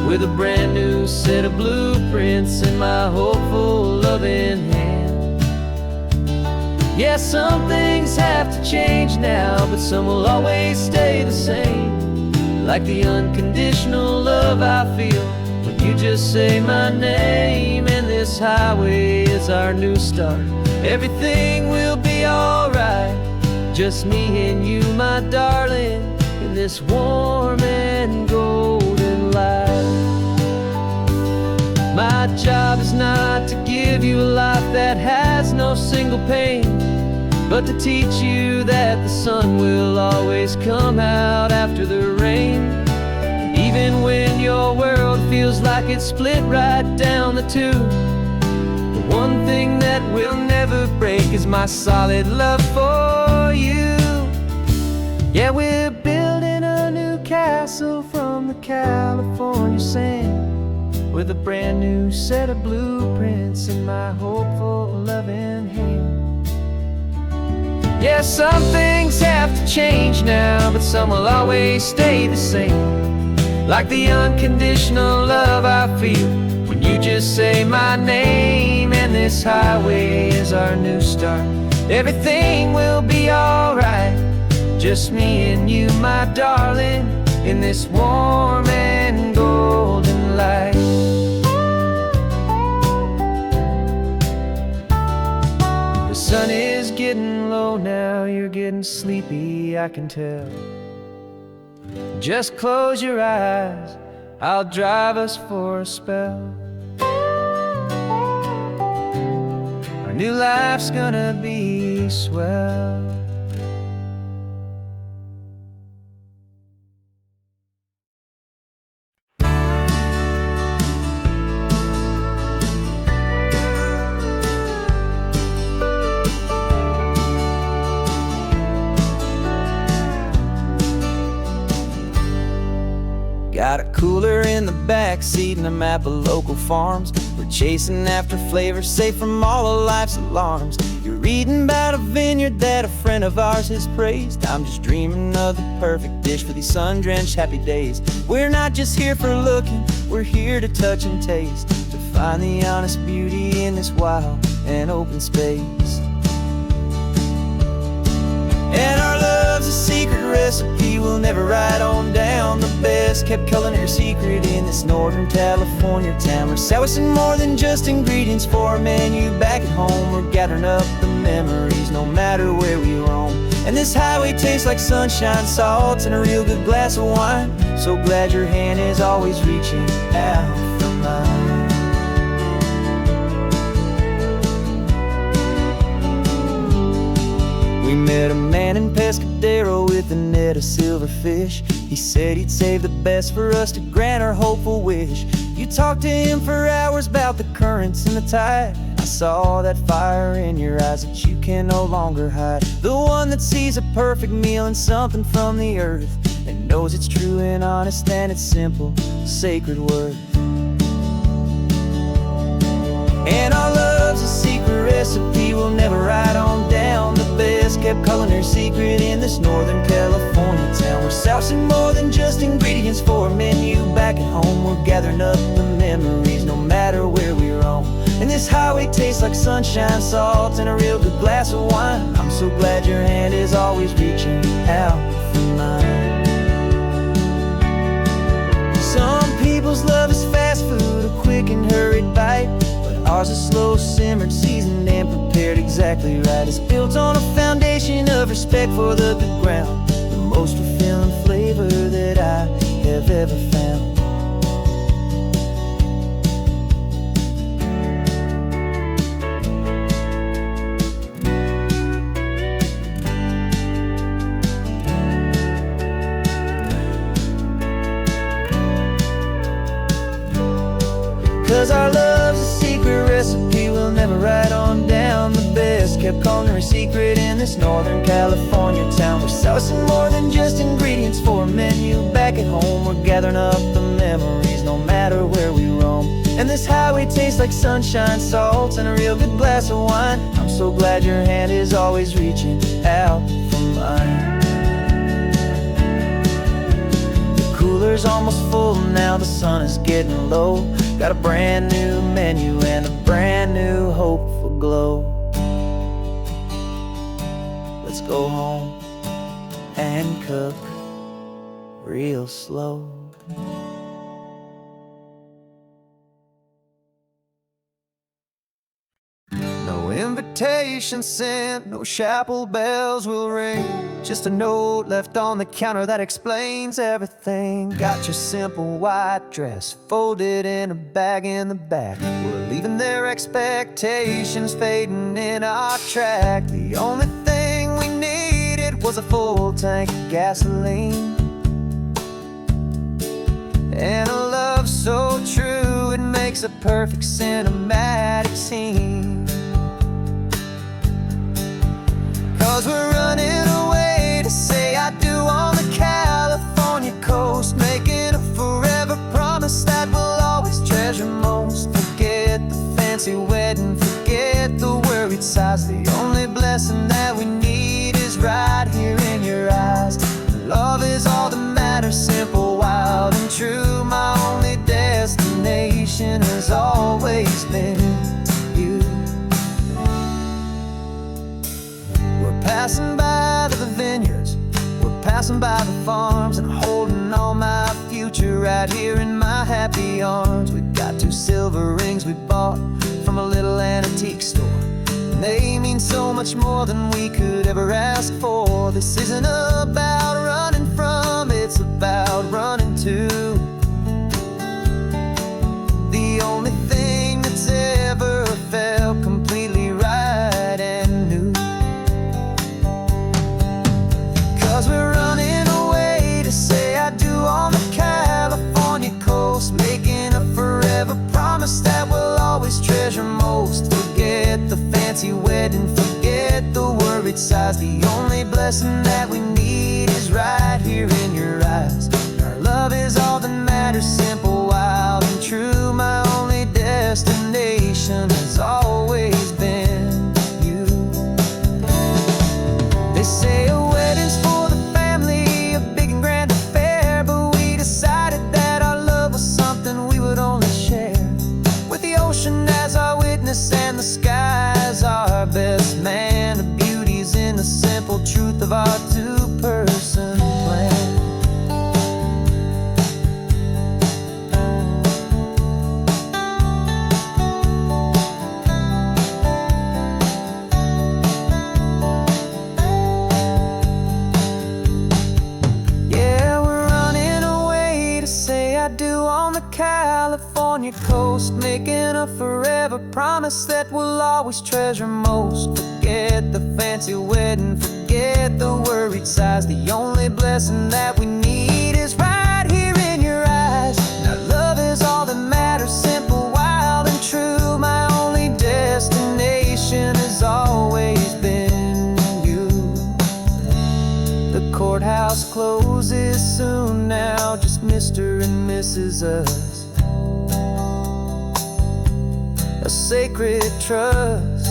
S1: with a brand new set of blueprints in my hopeful, loving hand. Yeah, some things have to change now, but some will always stay the same. Like the unconditional love I feel when you just say my name. And this highway is our new start. Everything will be alright, just me and you, my darling, in this warm and golden light. My job is not to give you a life that has no single pain, but to teach you that the sun will always come out after the rain. And even when your world feels like it's split right down the tube, the one thing that will never break is my solid love for you. Yeah, we're building a new castle from the California sand, with a brand new set of blueprints in my hopeful, loving hand. Yeah, some things have to change now, but some will always stay the same. Like the unconditional love I feel when you just say my name. And this highway is our new start. Everything will be alright, just me and you, my darling, in this warm and golden light. The sun is getting low now, you're getting sleepy, I can tell. Just close your eyes, I'll drive us for a spell. Our new life's gonna be swell. Got a cooler in the back seat and a map of local farms. We're chasing after flavors safe from all of life's alarms. You're reading about a vineyard that a friend of ours has praised. I'm just dreaming of the perfect dish for these sun-drenched happy days. We're not just here for looking, we're here to touch and taste, to find the honest beauty in this wild and open space. And our love's a secret recipe we'll never write on down. The best kept culinary secret in this Northern California town. We're selling more than just ingredients for a menu back at home. We're gathering up the memories no matter where we roam. And this highway tastes like sunshine, salt, and a real good glass of wine. So glad your hand is always reaching out for mine. We met a man in Pescadero with a net of silverfish. He said he'd save the best for us to grant our hopeful wish. You talked to him for hours about the currents and the tide. I saw that fire in your eyes that you can no longer hide. The one that sees a perfect meal and something from the earth, and knows it's true and honest and it's simple, sacred worth. And our love's a secret recipe we'll never write on down. The best kept culinary secret in this Northern California town. We're sourcing more than just ingredients for a menu back at home. We're gathering up the memories no matter where we roam. And this highway tastes like sunshine, salt, and a real good glass of wine. I'm so glad your hand is always reaching out for mine. Some people's love is fast food, a quick and hurried bite. Ours is slow simmered, seasoned and prepared exactly right. It's built on a foundation of respect for the good ground, the most fulfilling flavor that I have ever found. 'Cause our love's a secret recipe we'll never write on down. The best kept culinary secret in this Northern California town. We're sourcing more than just ingredients for a menu back at home. We're gathering up the memories no matter where we roam. And this highway tastes like sunshine, salt, and a real good glass of wine. I'm so glad your hand is always reaching out for mine. The cooler cooler's almost full, now the sun is getting low. Got a brand new menu and a brand new hopeful glow. Let's go home and cook real slow. No invitation sent, no chapel bells will ring, just a note left on the counter that explains everything. Got your simple white dress folded in a bag in the back. We're leaving their expectations fading in our track. The only thing we needed was a full tank of gasoline and a love so true it makes a perfect cinematic scene. 'Cause we're running away to say I do on the California coast, making a forever promise that we'll always treasure most. Forget the fancy wedding, forget the worried sighs. The only blessing that we need is right here in your eyes. Love is all that matters, simple, wild, and true. My only destination has always been you. We're passing by the vineyards, we're passing by the farms, and holding all my future right here in my happy arms. We've got 2 silver rings we bought from a little antique store, and they mean so much more than we could ever ask for. This isn't about running from, it's about running to the only thing that's ever felt completely right and new. 'Cause we're running away to say I do on the California coast, making a forever promise that we'll always treasure most. Forget the fancy wedding, forget the worried sighs. The only blessing that we need is right here in your eyes. Our love is all that matters, simple, wild, and true. My only destination has always been you. They say a wedding's for the family, a big and grand affair, but we decided that our love was something we would only share with the ocean as our witness and the sky as our best man. The beauty's in the simple truth of our 2-person plan. Yeah, we're running away to say I do on the California coast, making a forever promise that we'll always treasure most. Forget the fancy wedding, forget the worried sighs. The only blessing that we need is right here in your eyes. Now love is all that matters, simple, wild, and true. My only destination has always been you. The courthouse closes soon now, just Mr. and Mrs. Us, a sacred trust.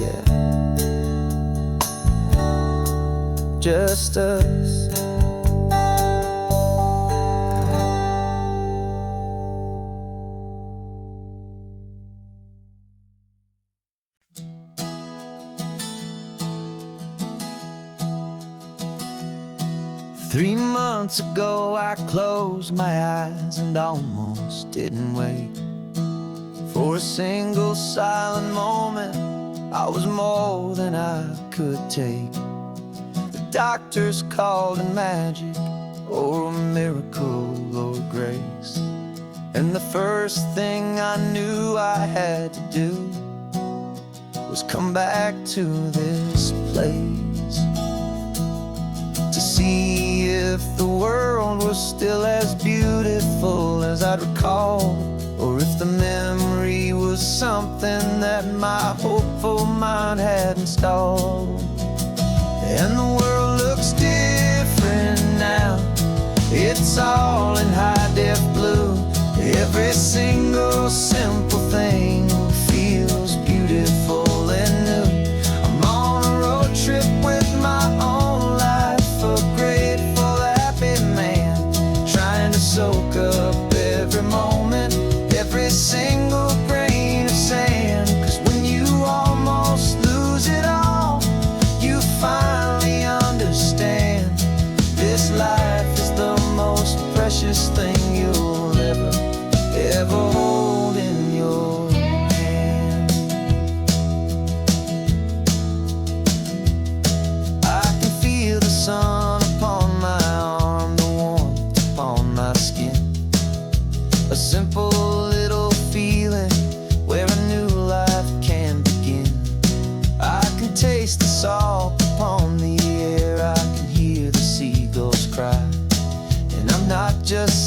S1: Yeah, just us. Three months ago I closed my eyes and almost didn't wait for a single silent moment. I was more than I could take. The doctors called it magic, or a miracle, or grace. And the first thing I knew I had to do was come back to this place, to see if the world was still as beautiful as I'd recall, or if the memory was something that my hopeful mind had installed. And the world looks different now, it's all in high-def blue. Every single simple thing feels beautiful and new. I'm on a road trip with my own life, a great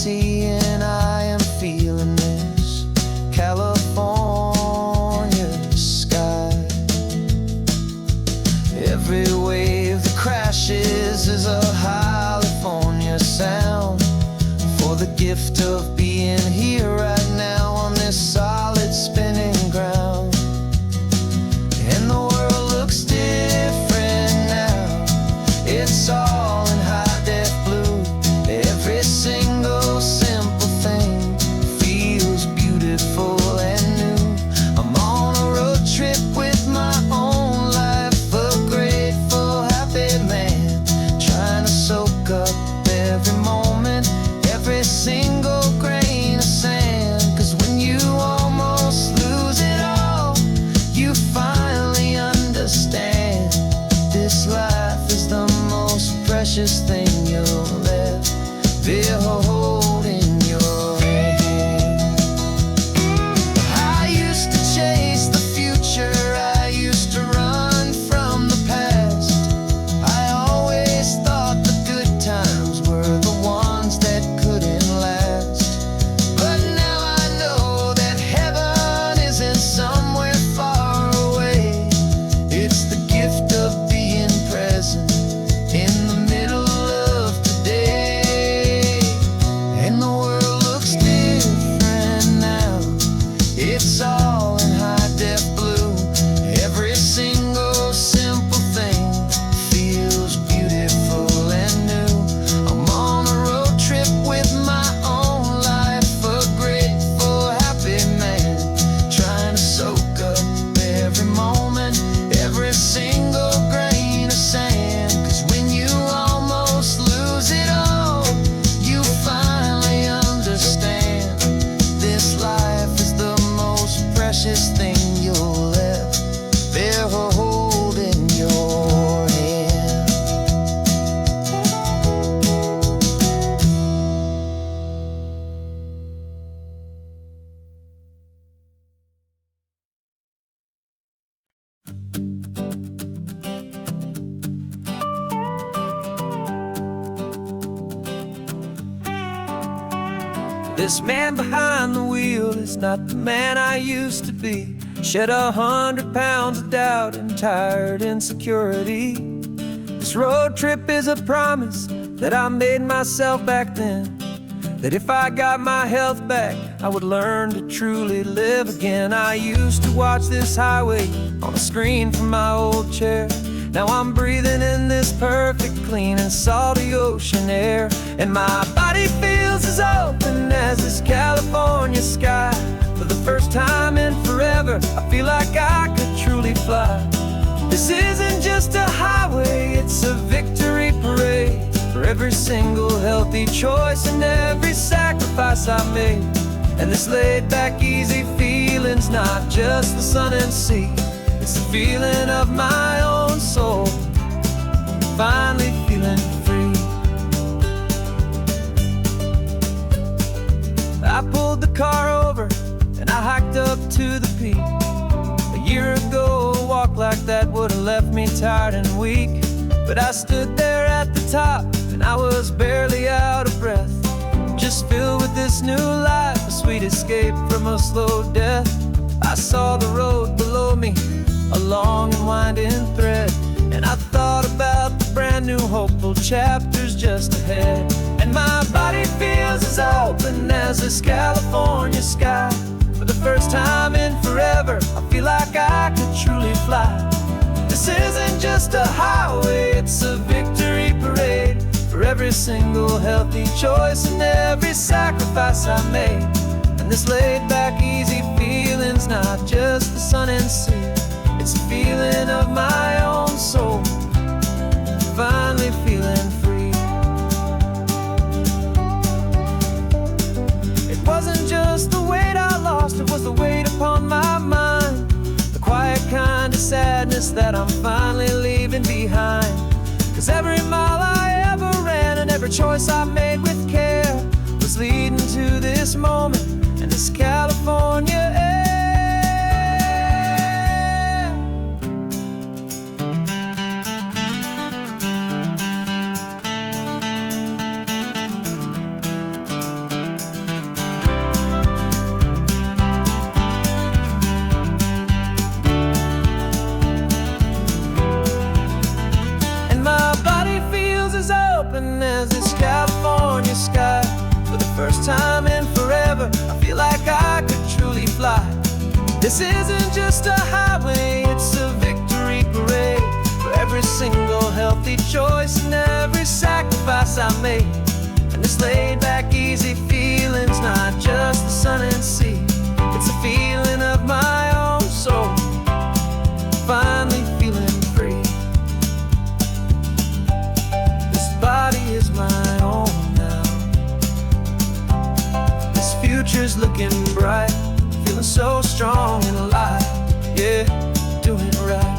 S1: see, and I am feeling this California sky. Every wave that crashes is a California sound, for the gift of being here right now on this solid spinning ground. And the world looks different now, it's all in high-def blue. Every single simple thing feels beautiful and new. I'm on a road trip with my own life, a grateful, happy man, trying to soak up every moment, every single grain of sand. 'Cause when you almost lose it all, you finally understand this life is the most precious thing you'll ever hold in your hand. I used to chase the future, I used to run from the past. I always thought the good times were the ones that couldn't last. But now I know that heaven isn't somewhere far away. It's the gift of being present in the middle of today. And the world looks different now, it's all in high-def blue. Every single simple thing feels beautiful and new. I'm on a road trip with my own life, a grateful, happy man, trying to soak up every moment, every single grain of sand. 'Cause when you almost lose it all, you finally understand this life is the most precious thing you'll ever hold in your hand. This man behind the wheel is not the man I used to be. Shed 100 pounds of doubt and tired insecurity. This road trip is a promise that I made myself back then, that if I got my health back, I would learn to truly live again. I used to watch this highway on a screen from my old chair. Now I'm breathing in this perfect, clean and salty ocean air. And my body feels as open as this California sky. For the first time in forever, I feel like I could truly fly. This isn't just a highway, it's a victory parade for every single healthy choice and every sacrifice I made. And this laid back, easy feeling's not just the sun and sea, it's the feeling of my own soul, finally feeling free. I pulled the car over and I hiked up to the peak. A year ago, a walk like that would've left me tired and weak. But I stood there at the top and I was barely out of breath, just filled with this new life, a sweet escape from a slow death. I saw the road below me, a long and winding thread, and I thought about the brand new hopeful chapters just ahead. And my body feels as open as this California sky. For the first time in forever, I feel like I could truly fly. This isn't just a highway, it's a victory parade for every single healthy choice and every sacrifice I made. And this laid back, easy feeling's not just the sun and sea, it's a feeling of my own soul, finally feeling free. It wasn't just the weight I lost, it was the weight upon my mind, the quiet kind of sadness that I'm finally leaving behind. 'Cause every mile I ever ran and every choice I made with care was leading to this moment and this California air. fly. This isn't just a highway, it's a victory parade for every single healthy choice and every sacrifice I made. And this laid back, easy feeling's not just the sun and sea, it's a feeling of my own soul, finally feeling free. This body is my own now. This future's looking bright, feeling so strong and alive. Yeah, doing right.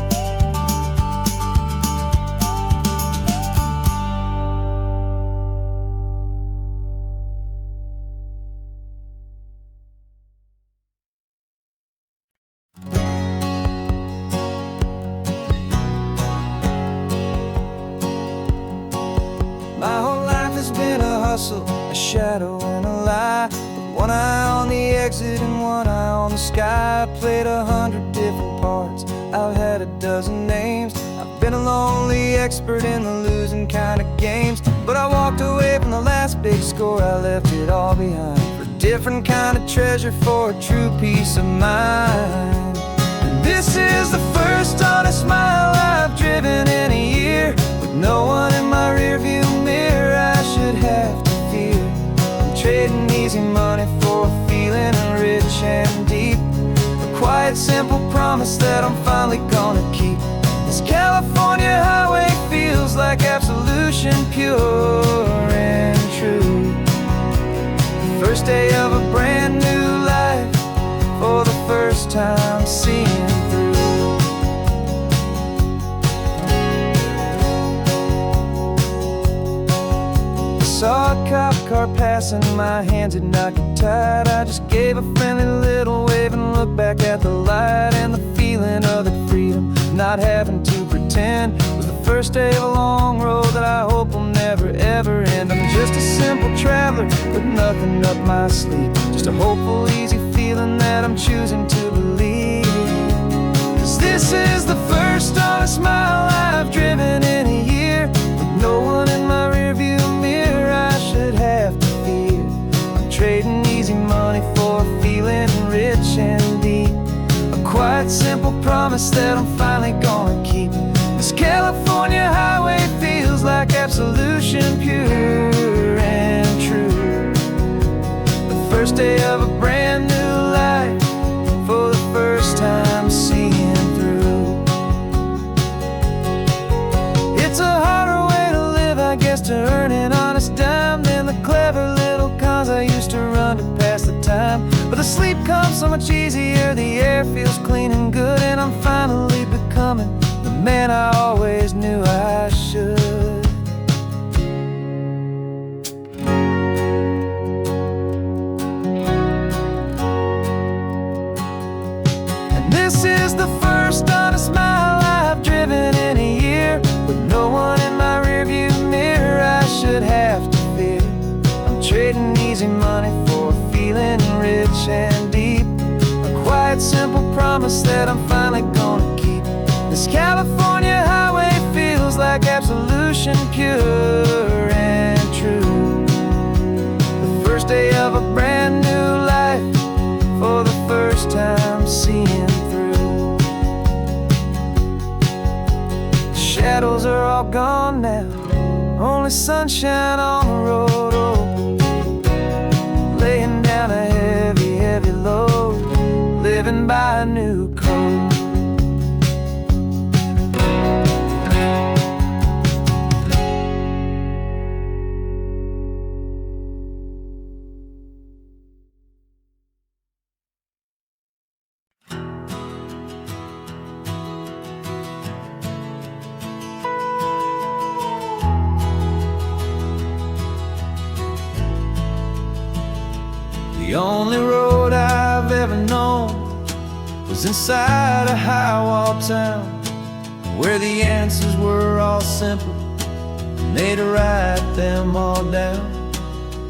S1: My whole life has been a hustle, a shadow and a lie. With one eye on the exit and one eye on the sky. I played 100 different parts, I've had a dozen names. I've been a lonely expert in the losing kind of games. But I walked away from the last big score, I left it all behind for a different kind of treasure, for a true peace of mind. And this is the first honest mile I've driven in a year, with no one in my rearview mirror I should have to fear. I'm trading easy money for a feeling rich and deep, a quiet simple promise that I'm finally gonna keep. This California highway feels like absolution, pure and true. The first day of a brand new life, for the first time seeing through. Saw a cop car passing, my hands had not got tied. I just gave a friendly little wave and looked back at the light. And the feeling of that freedom, not having to pretend, was the first day of a long road that I hope will never ever end. I'm just a simple traveler with nothing up my sleeve, just a hopeful, easy feeling that I'm choosing to believe. 'Cause this is the first honest mile I've driven in a year, with no one in my rearview mirror I should have to fear. I'm trading easy money for a feeling rich and deep, a quiet simple promise that I'm finally gonna keep. This California highway feels like absolution, pure and true. The first day of a brand new life, for the first time seeing through. It's a harder way to live, I guess, to earn an honest dime than the clever little cons I used to run to pass the time. But the sleep comes so much easier, the air feels clean and good, and I'm finally becoming the man I always knew I should. And this is the first honest mile I've driven in a year, with no one in my rearview mirror I should have to fear. I'm trading easy money for a feeling rich and deep, a quiet simple promise that I'm finally gonna keep. This California highway feels like absolution, pure and true. The first day of a brand new life, for the first time seeing through. The shadows are all gone now, only sunshine on the road. Oh, laying down a heavy, heavy load, living by a new code. The only road I've ever known was inside a high-wall town, where the answers were all simple, and they'd write them all down.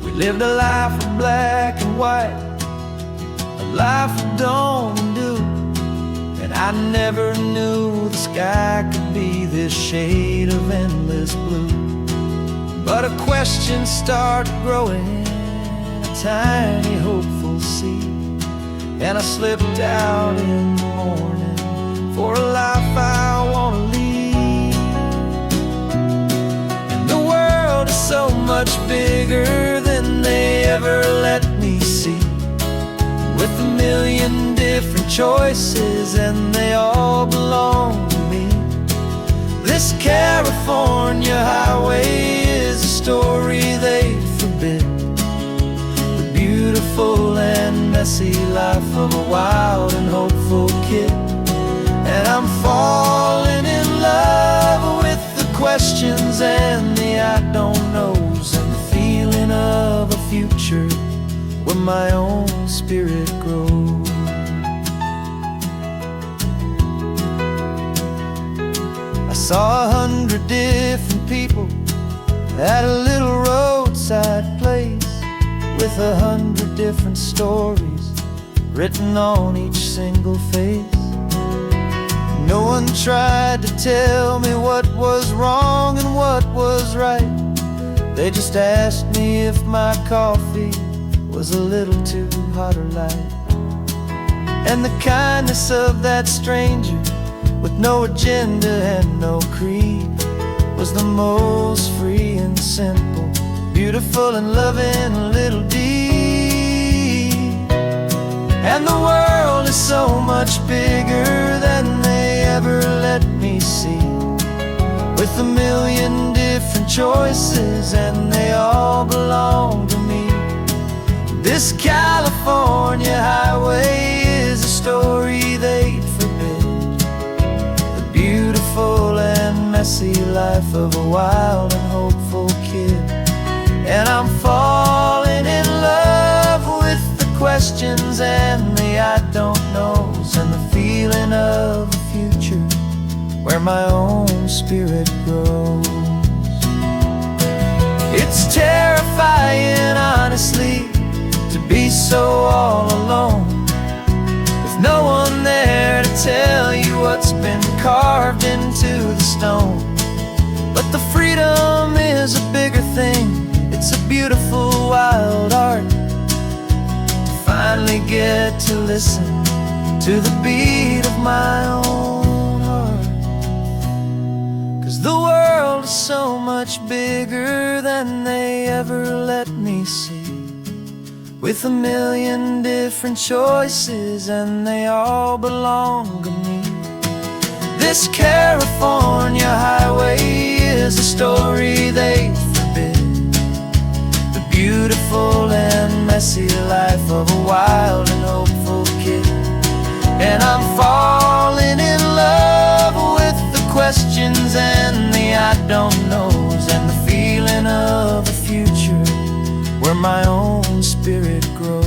S1: We lived a life of black and white, a life of dawn and dew, and I never knew the sky could be this shade of endless blue. But a question started growing, a tiny hopeful seed, and I slipped out in the morning for a life I want to lead. And the world is so much bigger than they ever let me see, with a million different choices and they all belong to me. This California highway is a story they forbid, the beautiful and messy life of a wild and hopeful kid. And I'm falling in love with the questions and the I don't knows, and the feeling of a future where my own spirit grows. I saw 100 different people at a little roadside place, with 100 different stories written on each single face. No one tried to tell me what was wrong and what was right. They just asked me if my coffee was a little too hot or light. And the kindness of that stranger, with no agenda and no creed, was the most free and simple, beautiful and loving little deed. And the world is so much bigger than they ever let me see, with a million different choices and they all belong to me. This California highway is a story they forbid, the beautiful and messy life of a wild and hopeful kid. And I'm falling in love with the questions and the I don't knows, and the feeling of a future where my own spirit grows. It's terrifying, honestly, to be so all alone, with no one there to tell you what's been carved into the stone. But the freedom is a bigger thing. It's a beautiful wild art to finally get to listen to the beat of my own heart. 'Cause the world is so much bigger than they ever let me see, with a million different choices and they all belong to me. This California highway is a story they forbid, the beautiful and messy life of a wild and hopeful kid. And I'm falling in love with the questions and the I don't knows, and the feeling of a future where my own spirit grows.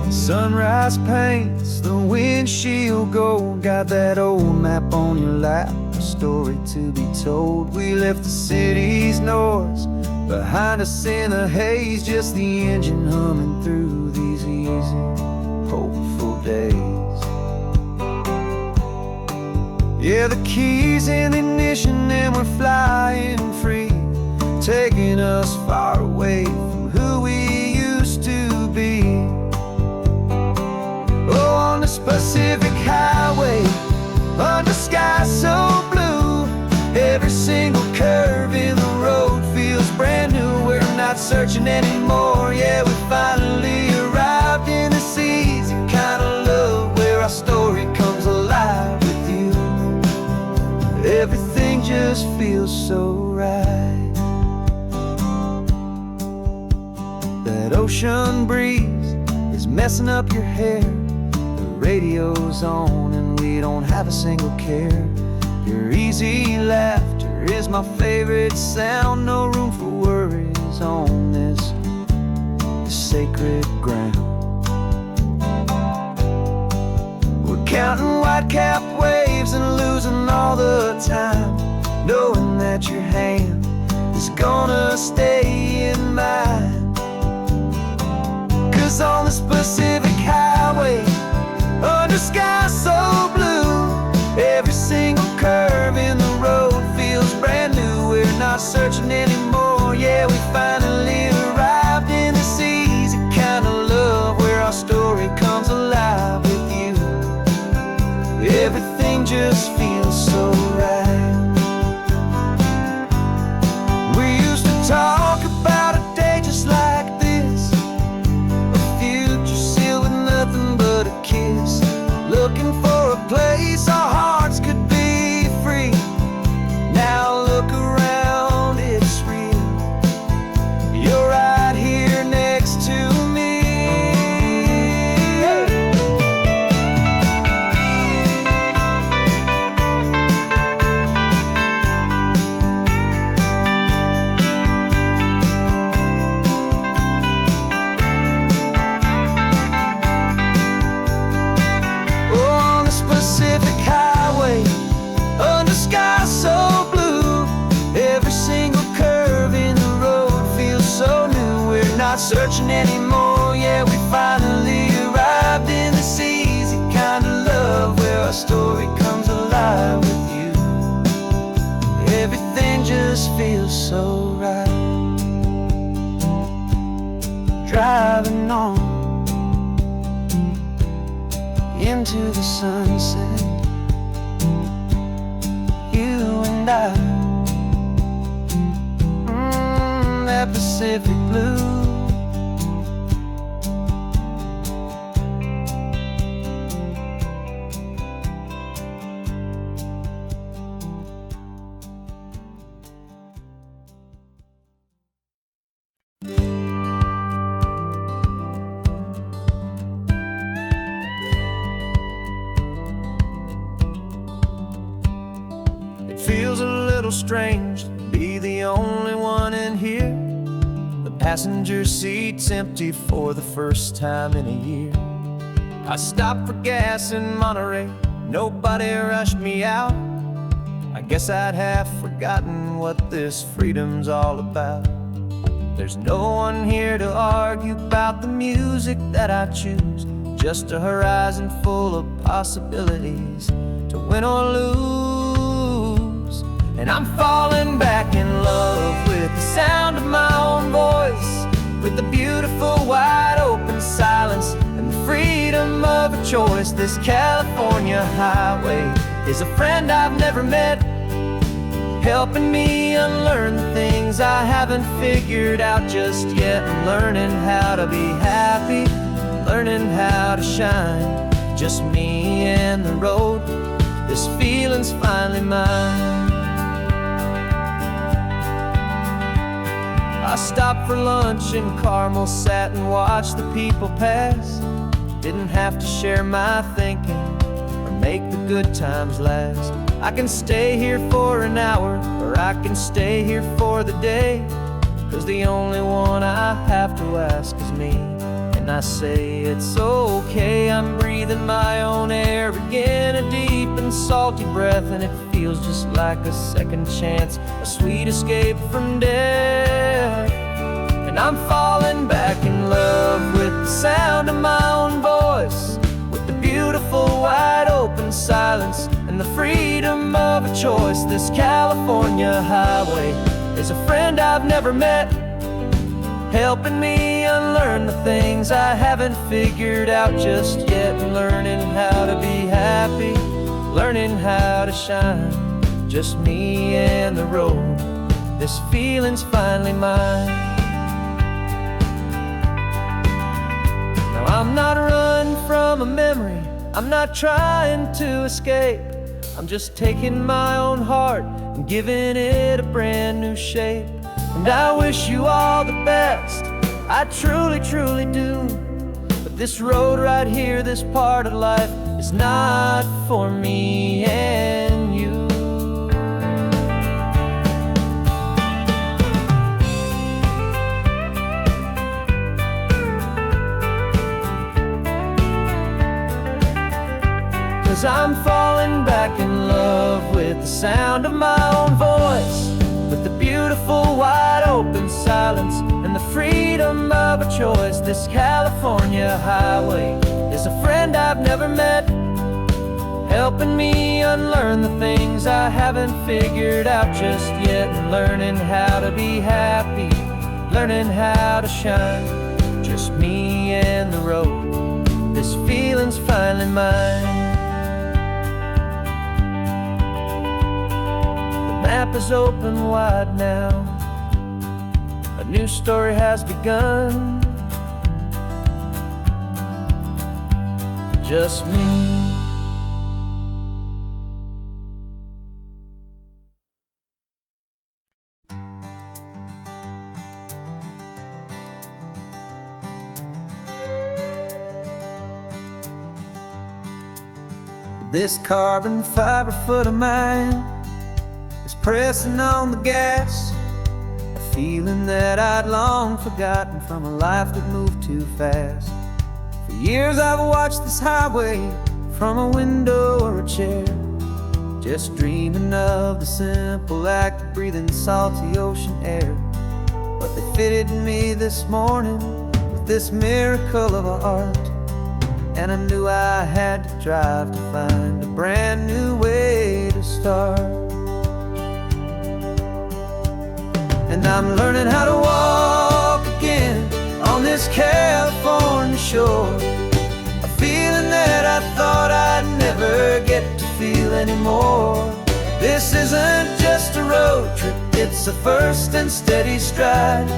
S1: Sunrise paints the windshield gold, got that old map on your lap, a story to be told. We left the city's noise behind us in the haze, just the engine humming through these easy, hopeful days. Yeah, the keys in the ignition and we're flying free, taking us far away from who we used to be. Oh, on this Pacific highway, under sky so blue, every single curve in the road feels brand new. We're not searching anymore, yeah, we finally arrived in this easy kind of love, where our story comes alive with you. Everything just feels so right. That ocean breeze is messing up your hair, radio's on and we don't have a single care. Your easy laughter is my favorite sound. No room for worries on this sacred ground. We're counting white-capped waves and losing all the time, knowing that your hand is gonna stay in mine. 'Cause on this Pacific highway, under sky so blue, every single curve in the road feels brand new. We're not searching anymore, yeah, we finally arrived in this easy kind of love, where our story comes alive with you. Everything just feels so right. We used to talk about a day just like this, a future sealed with nothing but a kiss, looking for a place our hearts could be free. Now look around, it's real. You're right here next to me. On this Pacific highway, under sky so blue, every single curve in the road feels so new. We're not searching anymore, yeah, we finally arrived in this easy kind of love, where our story comes alive with you. Everything just feels so right. Driving on into the sunset, you and I, that Pacific blue. It feels a little strange to be the only one in here. The passenger seat's empty for the first time in a year. I stopped for gas in Monterey, nobody rushed me out. I guess I'd have forgotten what this freedom's all about. There's no one here to argue about the music that I choose, just a horizon full of possibilities to win or lose. And I'm falling back in love with the sound of my own voice, with the beautiful wide open silence and the freedom of a choice. This California highway is a friend I've never met, helping me unlearn the things I haven't figured out just yet. I'm learning how to be happy, learning how to shine, just me and the road. This feeling's finally mine. I stopped for lunch in Carmel, sat and watched the people pass. Didn't have to share my thinking or make the good times last. I can stay here for an hour, or I can stay here for the day, 'cause the only one I have to ask is me. And I say it's okay, I'm breathing my own air again, a deep and salty breath, and it feels just like a second chance, a sweet escape from death. And I'm falling back in love with the sound of my own voice, with the beautiful wide open silence and the freedom of a choice. This California highway is a friend I've never met, helping me unlearn the things I haven't figured out just yet. Learning how to be happy, learning how to shine, just me and the road. This feeling's finally mine. Now I'm not running from a memory, I'm not trying to escape. I'm just taking my own heart and giving it a brand new shape. And I wish you all the best, I truly, truly do. But this road right here, this part of life, is not for me and you. 'cause I'm falling back in love with the sound of my own voice, with the beautiful wide open silence and the freedom of a choice. This California highway is a friend I've never met, helping me unlearn the things I haven't figured out just yet, and learning how to be happy, learning how to shine, just me and the road. This feeling's finally mine. The map is open wide now, a new story has begun, just me. This carbon fiber foot of mine is pressing on the gas, a feeling that I'd long forgotten from a life that moved too fast. For years I've watched this highway from a window or a chair, just dreaming of the simple act of breathing salty ocean air. But they fitted me this morning with this miracle of art, and I knew I had to drive to find a brand new way to start. And I'm learning how to walk again on this California shore, a feeling that I thought I'd never get to feel anymore. This isn't just a road trip, it's a first and steady stride,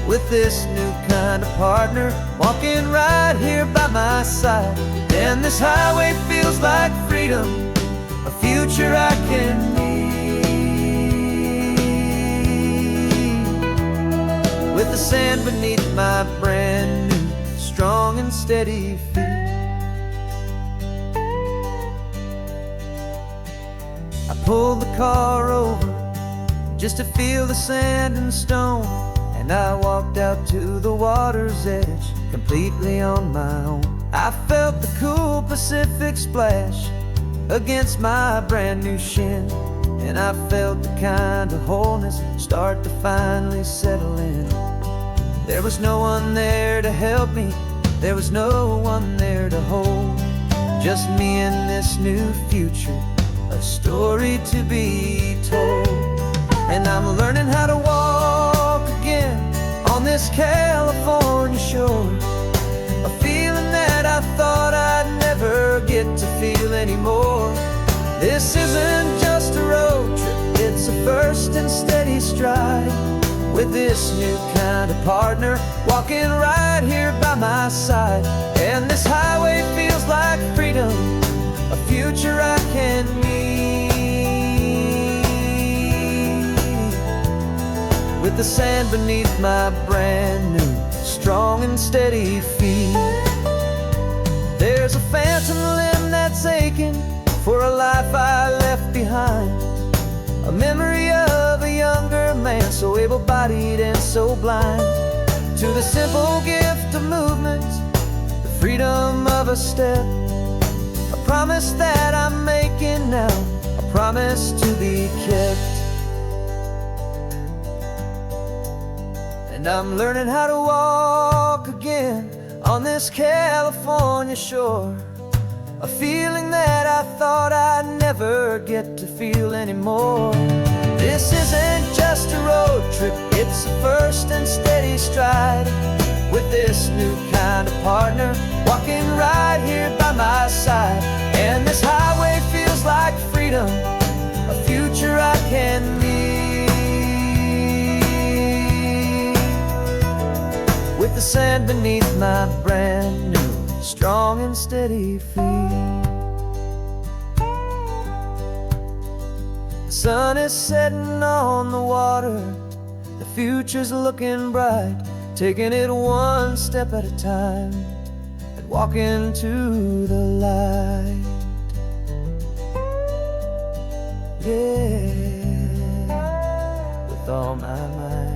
S1: with this new kind of partner walking right here by my side. And this highway feels like freedom, a future I can need, with the sand beneath my brand new strong and steady feet. I pulled the car over just to feel the sand and stone, and I walked out to the water's edge, completely on my own. I felt the cool Pacific splash against my brand new shin, and I felt the kind of wholeness start to finally settle in. There was no one there to help me, there was no one there to hold, just me and this new future, a story to be told. And I'm learning how to walk again on this California shore, a feeling that I thought I'd never get to feel anymore. This isn't just a road trip, it's a first and steady stride, with this new kind of partner walking right here by my side. And this highway feels like freedom, a future I can need, with the sand beneath my brand new strong and steady feet. There's a phantom limb that's aching for a life I left behind, a memory of a younger man, so able-bodied and so blind, to the simple gift of movement, the freedom of a step, a promise that I'm making now, a promise to be kept. And I'm learning how to walk again on this California shore, a feeling that I thought I'd never get to feel anymore. This isn't just a road trip, it's a first and steady stride, with this new kind of partner walking right here by my side. And this highway feels like freedom, a future I can need, with the sand beneath my brand new strong and steady feet. The sun is setting on the water, the future's looking bright, taking it one step at a time and walking to the light. Yeah, with all my might.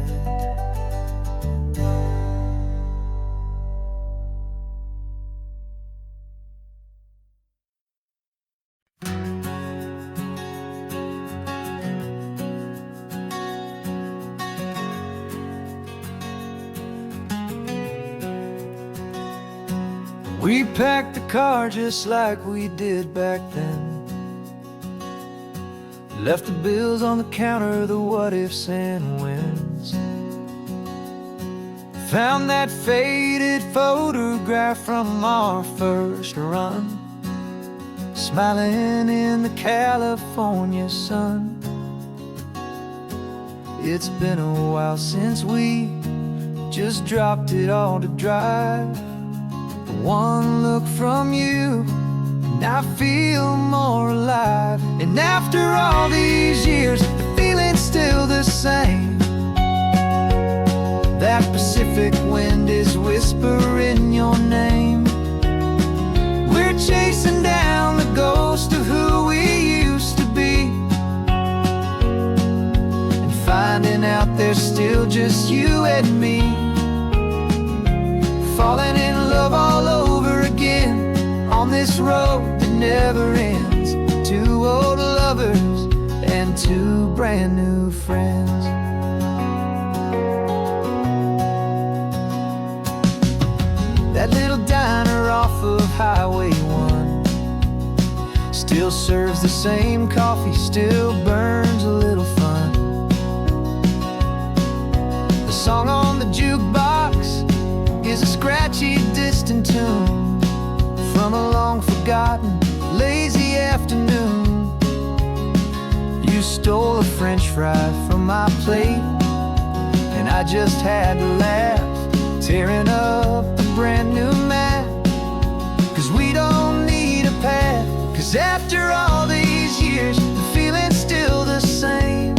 S1: We packed the car just like we did back then. Left the bills on the counter, the what ifs and whens. Found that faded photograph from our first run, smiling in the California sun. It's been a while since we just dropped it all to drive. One look from you and I feel more alive. And after all these years, the feeling's still the same. That Pacific wind is whispering your name. We're chasing down the ghost of who we used to be, and finding out there's still just you and me. Falling in love all over again on this road that never ends. Two old lovers and two brand new friends. That little diner off of Highway 1 still serves the same coffee, still burns a little fun. The song on the jukebox is a scratchy, distant tune from a long-forgotten, lazy afternoon. You stole a French fry from my plate, and I just had to laugh, tearing up a brand new map. 'Cause we don't need a path, 'cause after all these years, the feeling's still the same.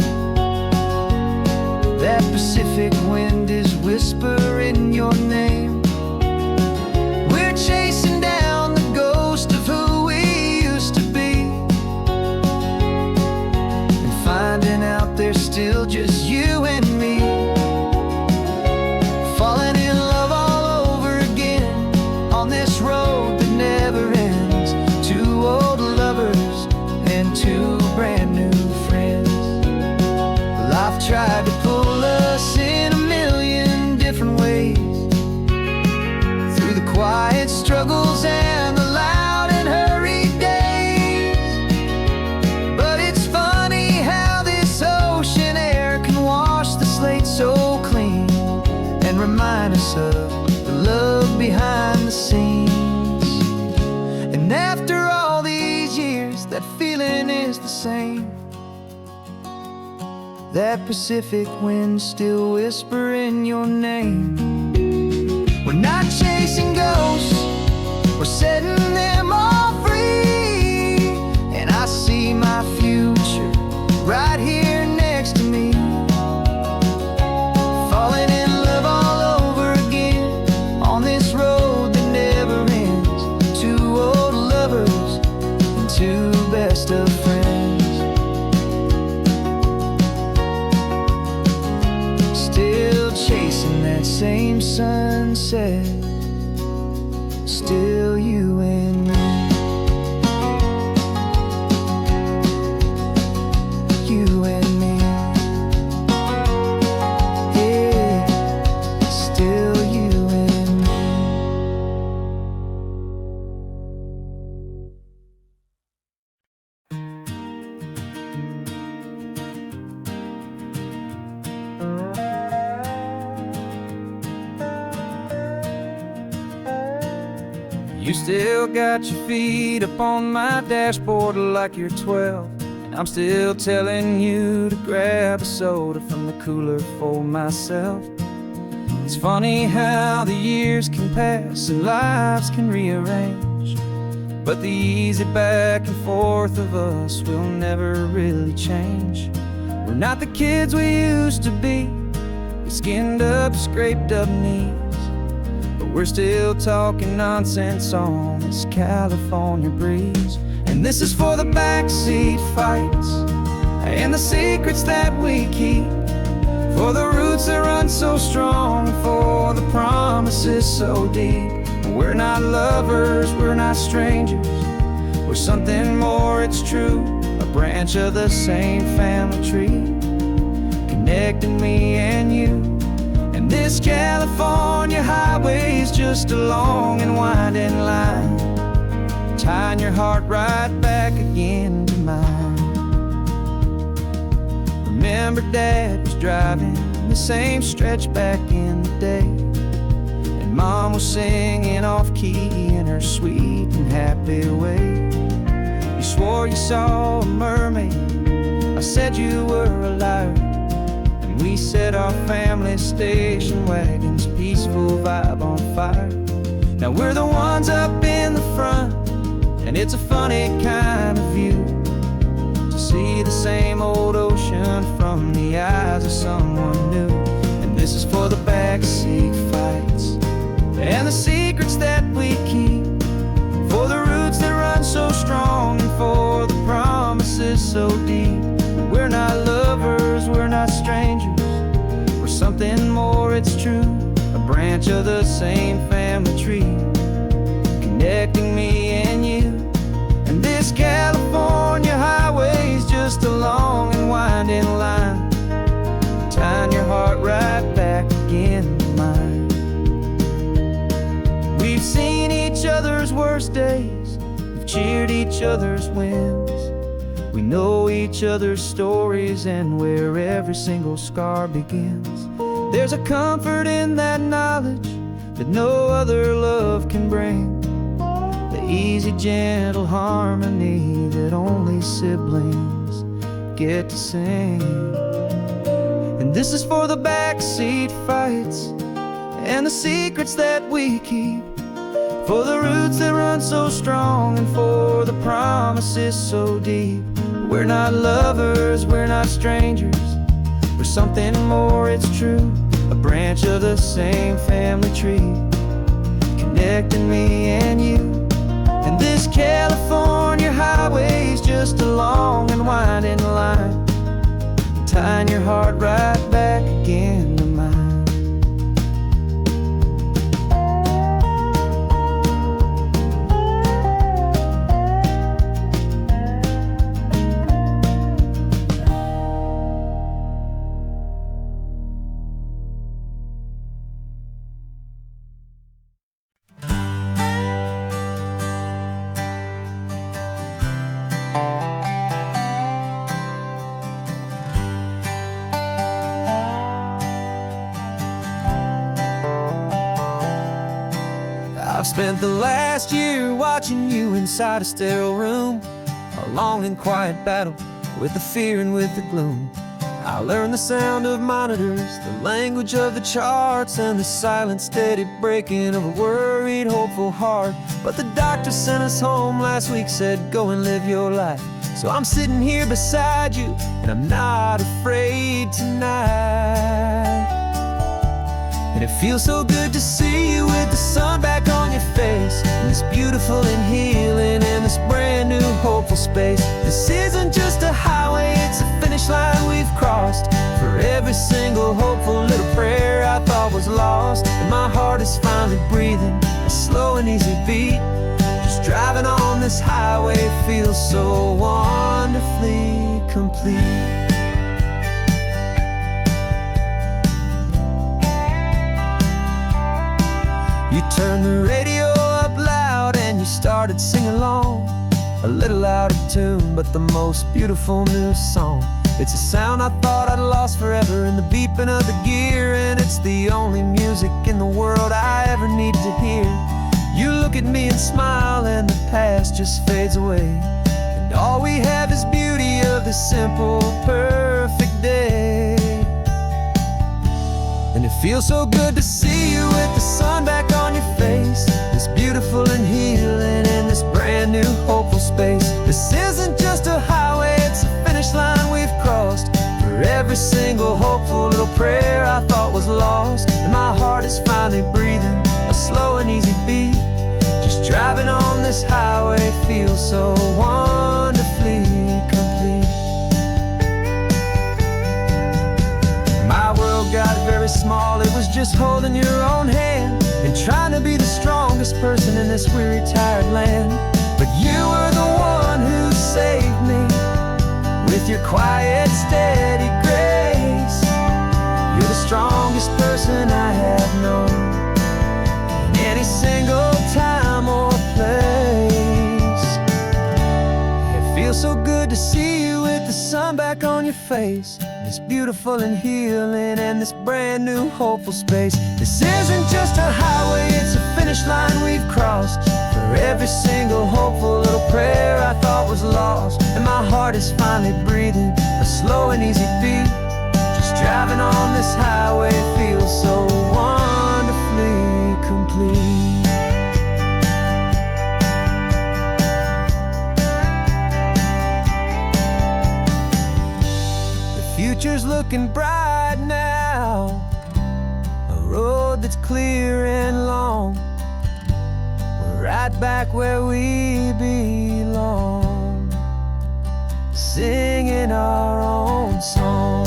S1: That Pacific wind is whispering your name. We're chasing down the ghost of who we used to be, and finding out there's still just you and me. Falling in love all over again on this road that never ends. Two old lovers and two brand new friends. Life tried to pull us in a million different ways, through the quiet struggles and the loud and hurried days. But it's funny how this ocean air can wash the slate so clean, and remind us of the love behind the scenes. And after all these years, that feeling is the same. That Pacific wind still whispering your name. We're not chasing ghosts, we're setting them all free. And I see my future right here next to me. Falling in love all over again on this road that never ends. Two old lovers and two best of friends. Still chasing that same sunset, still you and me. You and me. Yeah, still you and me. You still got your feet up on my dashboard like you're 12, and I'm still telling you to grab a soda from the cooler for myself. It's funny how the years can pass and lives can rearrange, but the easy back and forth of us will never really change. We're not the kids we used to be, with skinned up, scraped up knees. We're still talking nonsense on this California breeze. And this is for the backseat fights and the secrets that we keep, for the roots that run so strong, for the promises so deep. We're not lovers, we're not strangers, we're something more, it's true. A branch of the same family tree connecting me and you. And this this California highway is just a long and winding line, tying your heart right back again to mine. Remember Dad was driving the same stretch back in the day, and Mom was singing off-key in her sweet and happy way. You swore you saw a mermaid, I said you were a liar, and we set our family station wagon's peaceful vibe on fire. Now we're the ones up in the front, and it's a funny kind of view to see the same old ocean from the eyes of someone new. And this is for the backseat fights and the secrets that we keep, for the roots that run so strong and for the promises so deep. We're not lovers, we're not strangers, we're something more, it's true. A branch of the same family tree, connecting me and you. And this California highway is just a long and winding line, tying your heart right back again to mine. We've seen each other's worst days, we've cheered each other's wins. We know each other's stories and where every single scar begins. There's a comfort in that knowledge that no other love can bring, the easy, gentle harmony that only siblings get to sing. And this is for the backseat fights and the secrets that we keep, for the roots that run so strong and for the promises so deep. We're not lovers, we're not strangers, we're something more, it's true. A branch of the same family tree, connecting me and you. And this California highway is just a long and winding line, tying your heart right back again to mine. I've spent the last year watching you inside a sterile room, a long and quiet battle with the fear and with the gloom. I learned the sound of monitors, the language of the charts, and the silent, steady breaking of a worried, hopeful heart. But the doctor sent us home last week, said go and live your life. So I'm sitting here beside you, and I'm not afraid tonight. And it feels so good to see you with the sun back on your face, and this beautiful and healing in this brand new hopeful space. This isn't just a highway, it's a finish line we've crossed. For every single hopeful little prayer I thought was lost, and my heart is finally breathing a slow and easy beat. Just driving on this highway feels so wonderfully complete. You turned the radio up loud and you started singing along, a little out of tune, but the most beautiful new song. It's a sound I thought I'd lost forever in the beeping of the gear, and it's the only music in the world I ever need to hear. You look at me and smile and the past just fades away, and all we have is beauty of this simple, perfect day. And it feels so good to see you with the sun back on your face, this beautiful and healing in this brand new hopeful space. This isn't just a highway, it's a finish line we've crossed. For every single hopeful little prayer I thought was lost, and my heart is finally breathing a slow and easy beat. Just driving on this highway feels so wonderfully complete. My world got very small, it was just holding your own hand and trying to be the strongest person in this weary, tired land. But you were the one who saved me with your quiet, steady grace. You're the strongest person I have sun back on your face. It's beautiful and healing in this brand new hopeful space. This isn't just a highway, it's a finish line we've crossed. For every single hopeful little prayer I thought was lost. And my heart is finally breathing a slow and easy beat. Just driving on this highway feels so wonderfully complete. Future's looking bright now, a road that's clear and long. We're right back where we belong, singing our own song.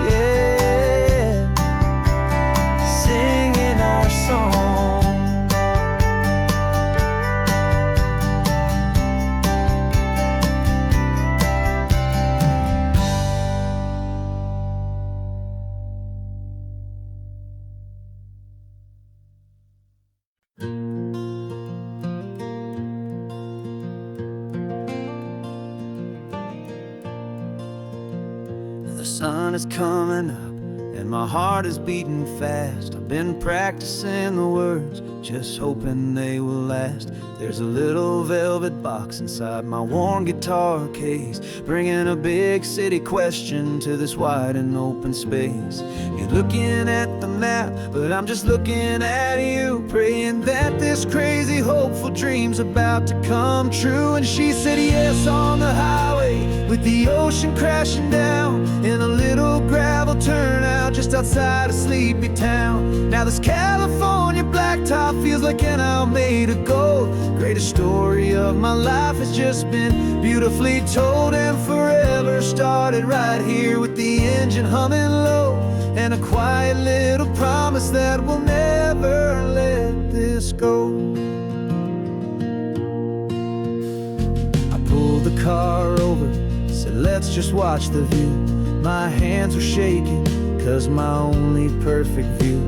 S1: Yeah, singing our song. The sun is coming up and my heart is beating fast. I've been practicing the words, just hoping they will last. There's a little velvet box inside my worn guitar case, bringing a big city question to this wide and open space. You're looking at the map, but I'm just looking at you, praying that this crazy hopeful dream's about to come true. And she said yes on the highway, with the ocean crashing down in a little gravel turnout just outside a sleepy town. Now this California blacktop feels like an isle made of gold. Greatest story of my life has just been beautifully told, and forever started right here with the engine humming low, and a quiet little promise that we'll never let this go. I pulled the car over, said let's just watch the view. My hands were shaking, cause my only perfect view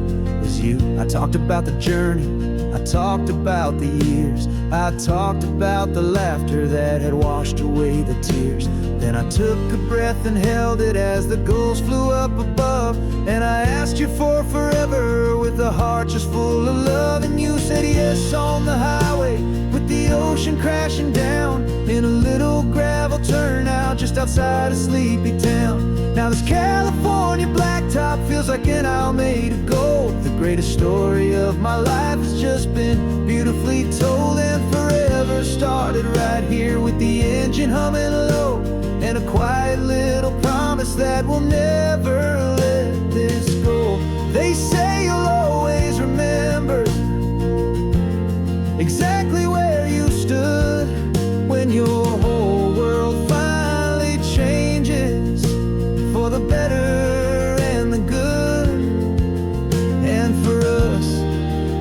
S1: was you. I talked about the journey, I talked about the years, I talked about the laughter that had washed away the tears. Then I took a breath and held it as the gulls flew up above, and I asked you for forever with a heart just full of love. And you said yes on the highway, with the ocean crashing down in a little gravel turnout just outside a sleepy town. Now this California blacktop feels like an isle made of gold. The greatest story of my life has just been beautifully told, and forever started right here with the engine humming low, and a quiet little promise that we'll never let this go. They say you'll always remember exactly where you stood when your whole world finally changes for the better and the good. And for us,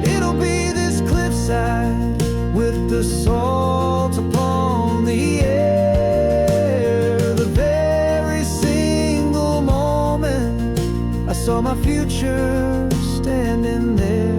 S1: it'll be this cliffside with the salt upon the air. The very single moment I saw my future standing there.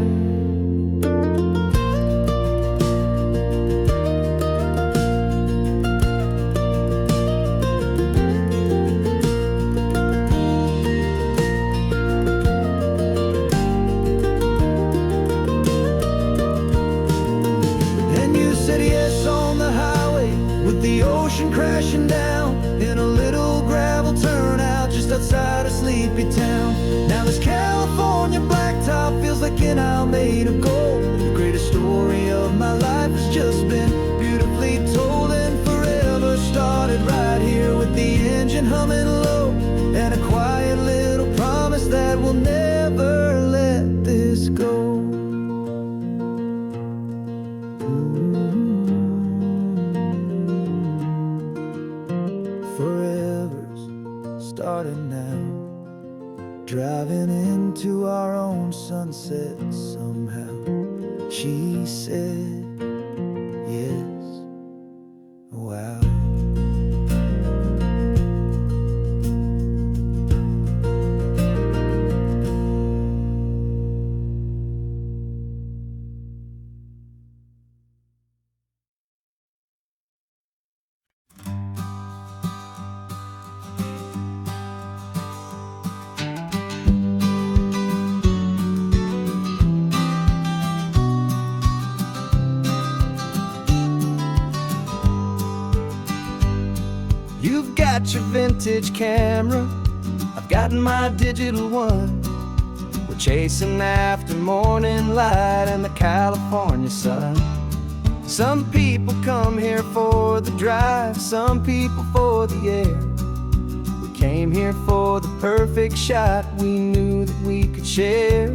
S1: Crashing down in a little gravel turnout just outside a sleepy town. Now this California blacktop feels like an isle made of gold. The greatest story of my life has just been beautifully told, and forever started right here with the engine humming low, and a quiet little promise that we'll never let this go. Starting now, driving into our own sunset somehow. She said yes, wow. got your vintage camera, I've got my digital one. We're chasing after morning light and the California sun. Some people come here for the drive, some people for the air. We came here for the perfect shot we knew that we could share.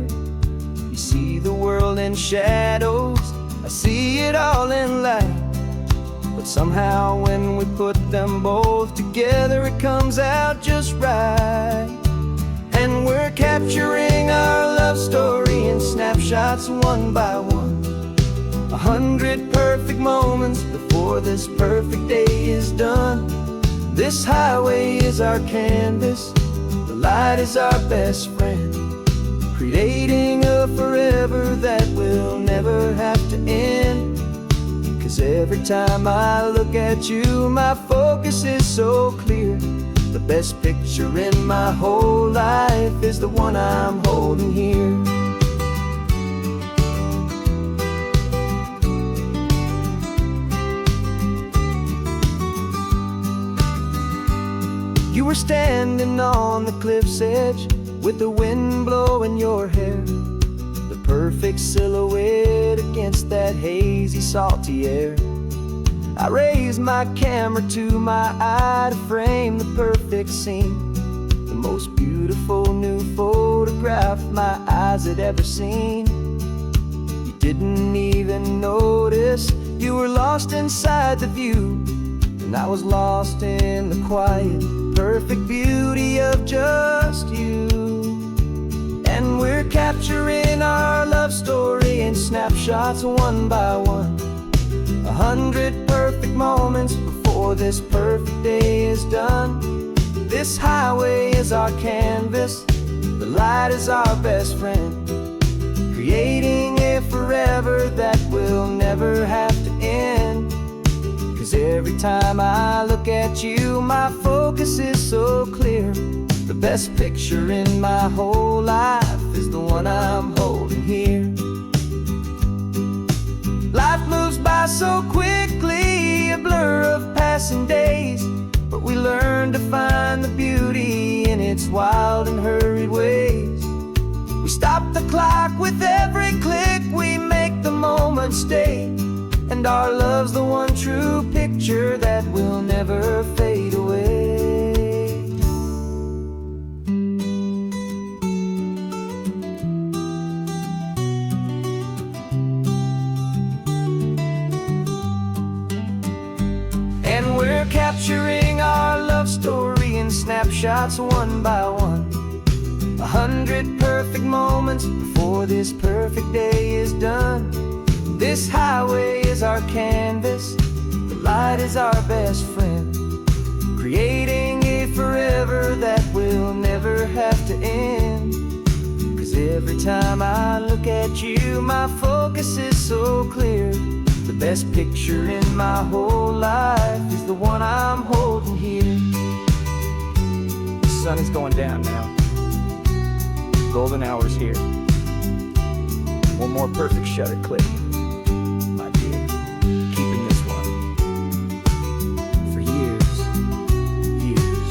S1: You see the world in shadows, I see it all in light. But somehow when we put them both together, it comes out just right. And we're capturing our love story in snapshots one by one. 100 perfect moments before this perfect day is done. This highway is our canvas, the light is our best friend, creating a forever that will never have to end. 'Cause every time I look at you, my focus is so clear. The best picture in my whole life is the one I'm holding here. You were standing on the cliff's edge with the wind blowing your hair, the perfect silhouette against that hazy, salty air. I raised my camera to my eye to frame the perfect scene, the most beautiful new photograph my eyes had ever seen. You didn't even notice, you were lost inside the view, and I was lost in the quiet, perfect beauty of just you. And we're capturing our love story in snapshots one by one. 100 perfect moments before this perfect day is done. This highway is our canvas, the light is our best friend, creating a forever that will never have to end. 'Cause every time I look at you, my focus is so clear. The best picture in my whole life is the one I'm holding here. Life moves by so quickly, a blur of passing days, but we learn to find the beauty in its wild and hurried ways. We stop the clock with every click, we make the moment stay, and our love's the one true picture that will never fade away. And we're capturing our love story in snapshots one by one. 100 perfect moments before this perfect day is done. This highway is our canvas, the light is our best friend, creating a forever that will never have to end. 'Cause every time I look at you, my focus is so clear. The best picture in my whole life is the one I'm holding here. The sun is going down now. Golden hour's here. One more perfect shutter click, my dear. Keeping this one for years, years.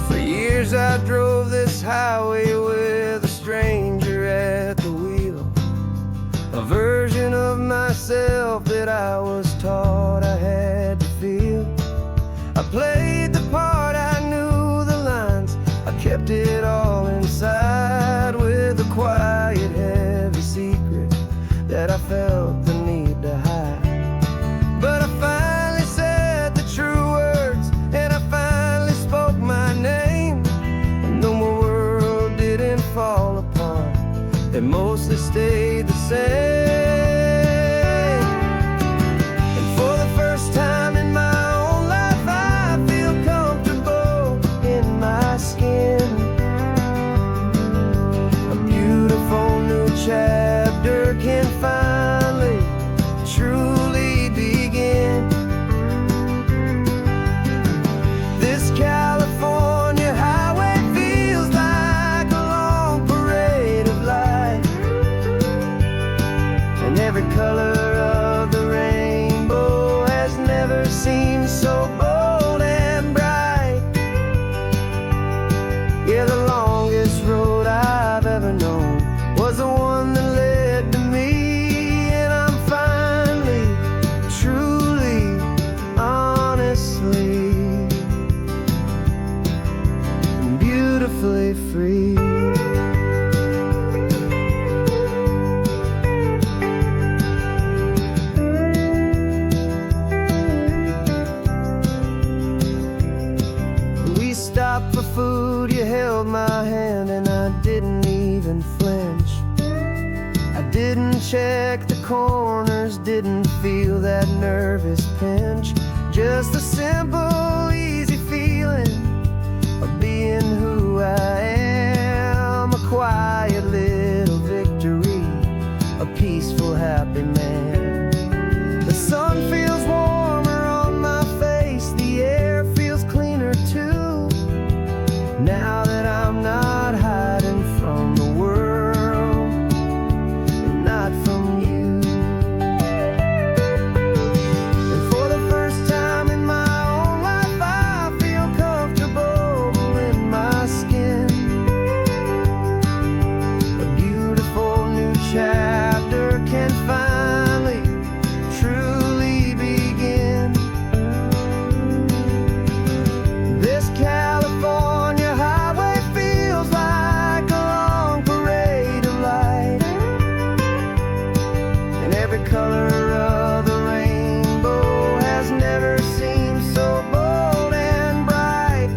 S1: For years I drove this highway with a stranger at the wheel, a version of myself that I was taught I had to feel. I played the part, I knew the lines, I kept it all inside with a quiet, heavy secret that I felt the need to hide. But I finally said the true words, and I finally spoke my name, and though my world didn't fall apart, it mostly stayed the same. And for the first for food, you held my hand and I didn't even flinch. I didn't check the corners, didn't feel that nervous pinch. Just a simple, easy feeling of being who I am. A quiet little victory, a peaceful, happy man. The sun feels warmer on my face, the air feels cleaner too. Now that I'm not hiding from the world and not from you. And for the first time in my own life, I feel comfortable in my skin. A beautiful new chapter can finally truly begin. This California highway feels like a long parade of light, and every color of the rainbow has never seemed so bold and bright.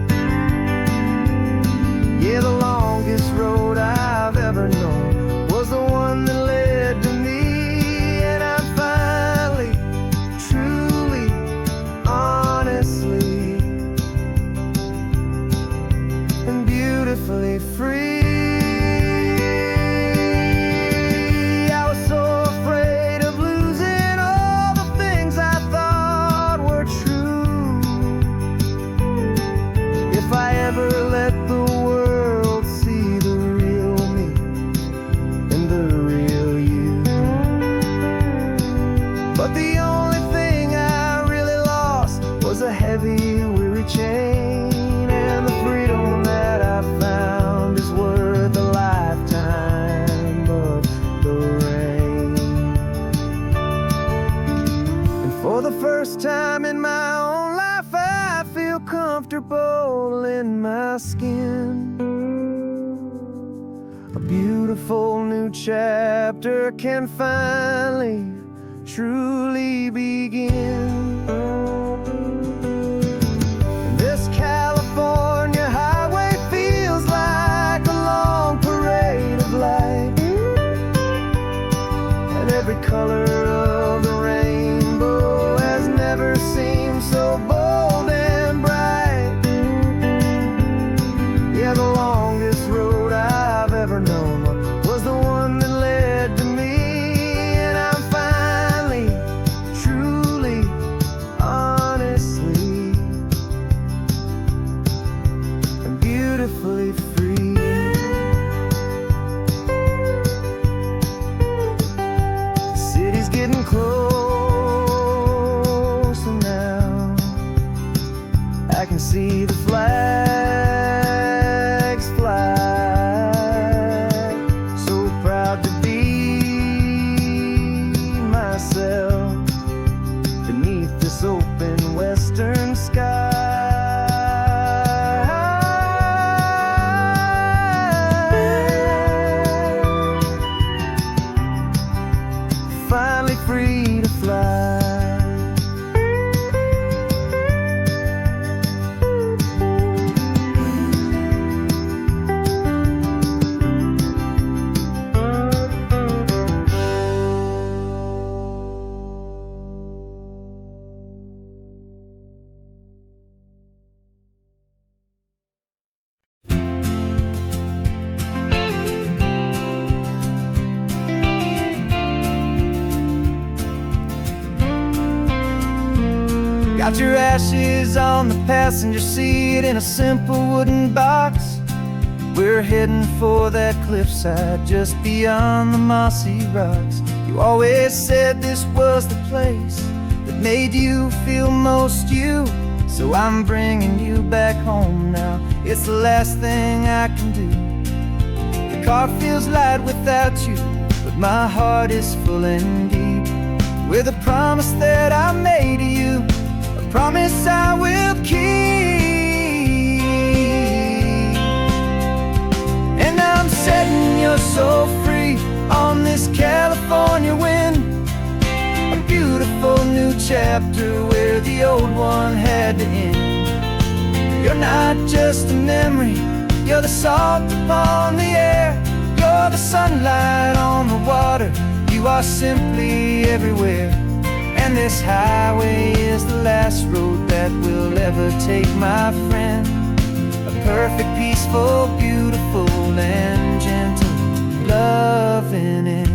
S1: Yeah, the longest road I've ever known was the one that led to me, and I'm finally, truly, honestly, and beautifully free. I was so afraid of losing all the things I thought were true. If I ever let the world see the real me and the real you. But the only thing I really lost was a heavy, weary chain, and the freedom that I found is worth a lifetime of the rain. And for the first time in my own life, I feel comfortable in my skin. A beautiful new chapter can finally, truly begin. This California highway feels like a long parade of light, and every color of the rainbow has never seemed so bold and bright. Yeah, the longest road I've ever known was the one that led to me, and I'm finally, truly, honestly, and beautifully free. The city's getting closer now. I can see the flags fly. So proud to be myself beneath this open western sky. Finally free to fly. Got your ashes on the passenger seat in a simple wooden box. We're heading for that cliffside just beyond the mossy rocks. You always said this was the place that made you feel most you. So I'm bringing you back home now. It's the last thing I can do. The car feels light without you, but my heart is full and deep with a promise that I made to you, a promise I will keep. And I'm setting your soul free on this California wind, a beautiful new chapter where the old one had to end. You're not just a memory, you're the salt upon the air. You're the sunlight on the water, you are simply everywhere. And this highway is the last road that we'll ever take, my friend. A perfect, peaceful, beautiful, and gentle, loving end.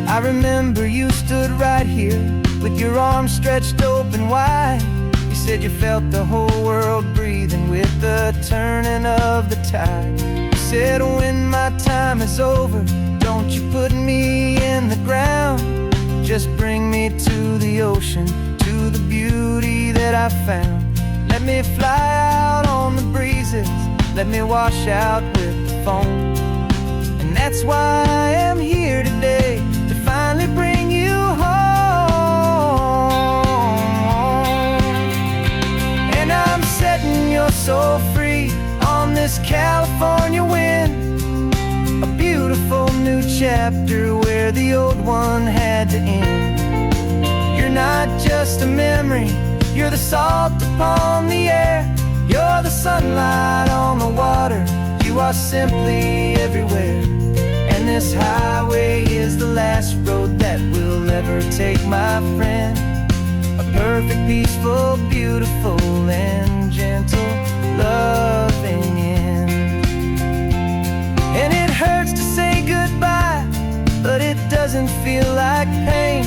S1: I remember you stood right here with your arms stretched open wide. You said you felt the whole world breathing with the turning of the tide. You said, when my time is over, don't you put me in the ground. Just bring me to the ocean, to the beauty that I found. Let me fly out on the breezes, let me wash out with the foam. And that's why I am here today, to finally bring you home. And I'm setting your soul free on this California wind. A beautiful new chapter where the old one had to end. You're not just a memory, you're the salt upon the air. You're the sunlight on the water, you are simply everywhere. And this highway is the last road that we'll ever take, my friend. A perfect, peaceful, beautiful, and gentle, loving end. And it hurts to say goodbye, but it doesn't feel like pain.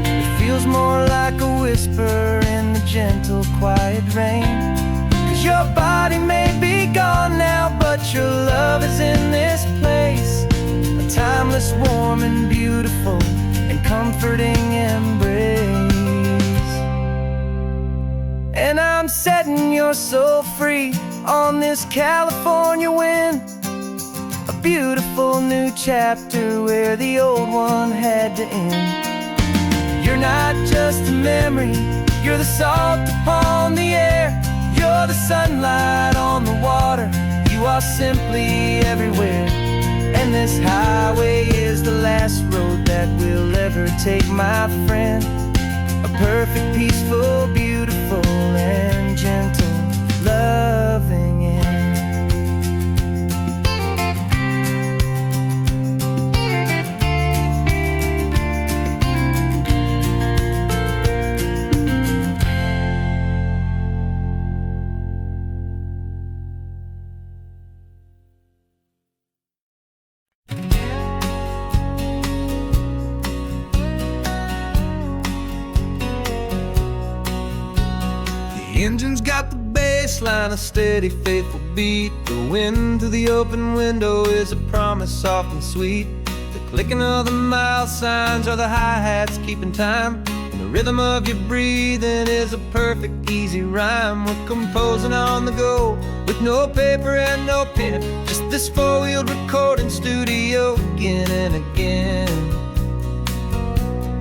S1: It feels more like a whisper in the gentle, quiet rain. 'Cause your body may be gone now, but your love is in this place. A timeless, warm, and beautiful, and comforting embrace. And I'm setting your soul free on this California wind. A beautiful new chapter where the old one had to end. You're not just a memory, you're the salt upon the air. You're the sunlight on the water, you are simply everywhere. And this highway is the last road that we'll ever take, my friend. A perfect, peaceful, beautiful, and gentle, loving end. The engine's got the bass line, a steady, faithful beat. The wind through the open window is a promise soft and sweet. The clicking of the mile signs are the hi-hats keeping time. And the rhythm of your breathing is a perfect, easy rhyme. We're composing on the go with no paper and no pen. Just this four-wheeled recording studio again and again.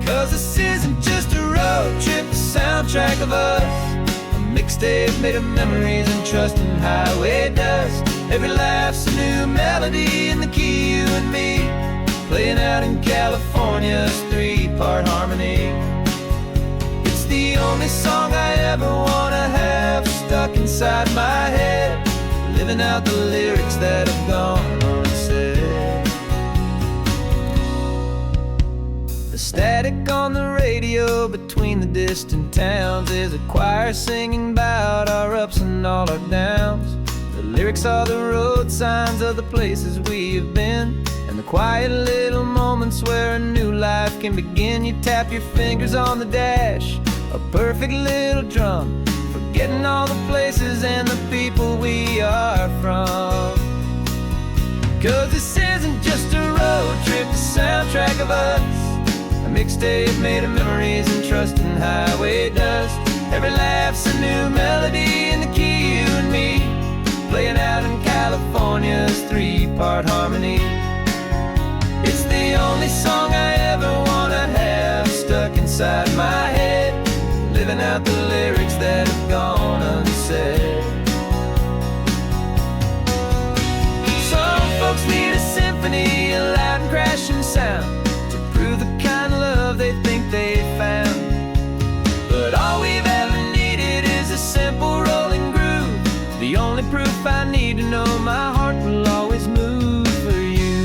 S1: 'Cause this isn't just a road trip, the soundtrack of us. Mixtape made of memories and trust in highway dust. Every laugh's a new melody in the key, you and me, playing out in California's three-part harmony. It's the only song I ever wanna have stuck inside my head, living out the lyrics that have gone unsaid. The static on the radio between the distant towns is a choir singing about our ups and all our downs. The lyrics are the road signs of the places we have been, and the quiet little moments where a new life can begin. You tap your fingers on the dash, a perfect little drum, forgetting all the places and the people we are from. 'Cause this isn't just a road trip, the soundtrack of us. A mixtape made of memories and trust in highway dust. Every laugh's a new melody in the key, you and me, playing out in California's three-part harmony. It's the only song I ever wanna have stuck inside my head, living out the lyrics that have gone unsaid. Some folks need a symphony, a loud and sound to prove the kind of love they think they found. But all we've ever needed is a simple rolling groove, the only proof I need to know my heart will always move for you.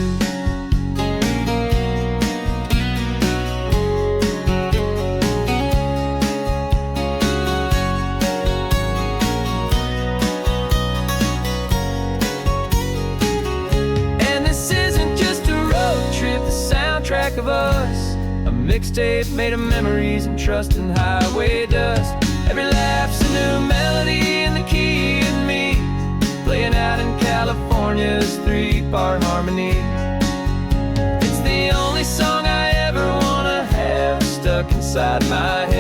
S1: And this isn't just a road trip, the soundtrack of us, a mixtape made of memories and trust and highway dust. Every laugh's a new melody in the key and me, playing out in California's three-part harmony. It's the only song I ever wanna have stuck inside my head.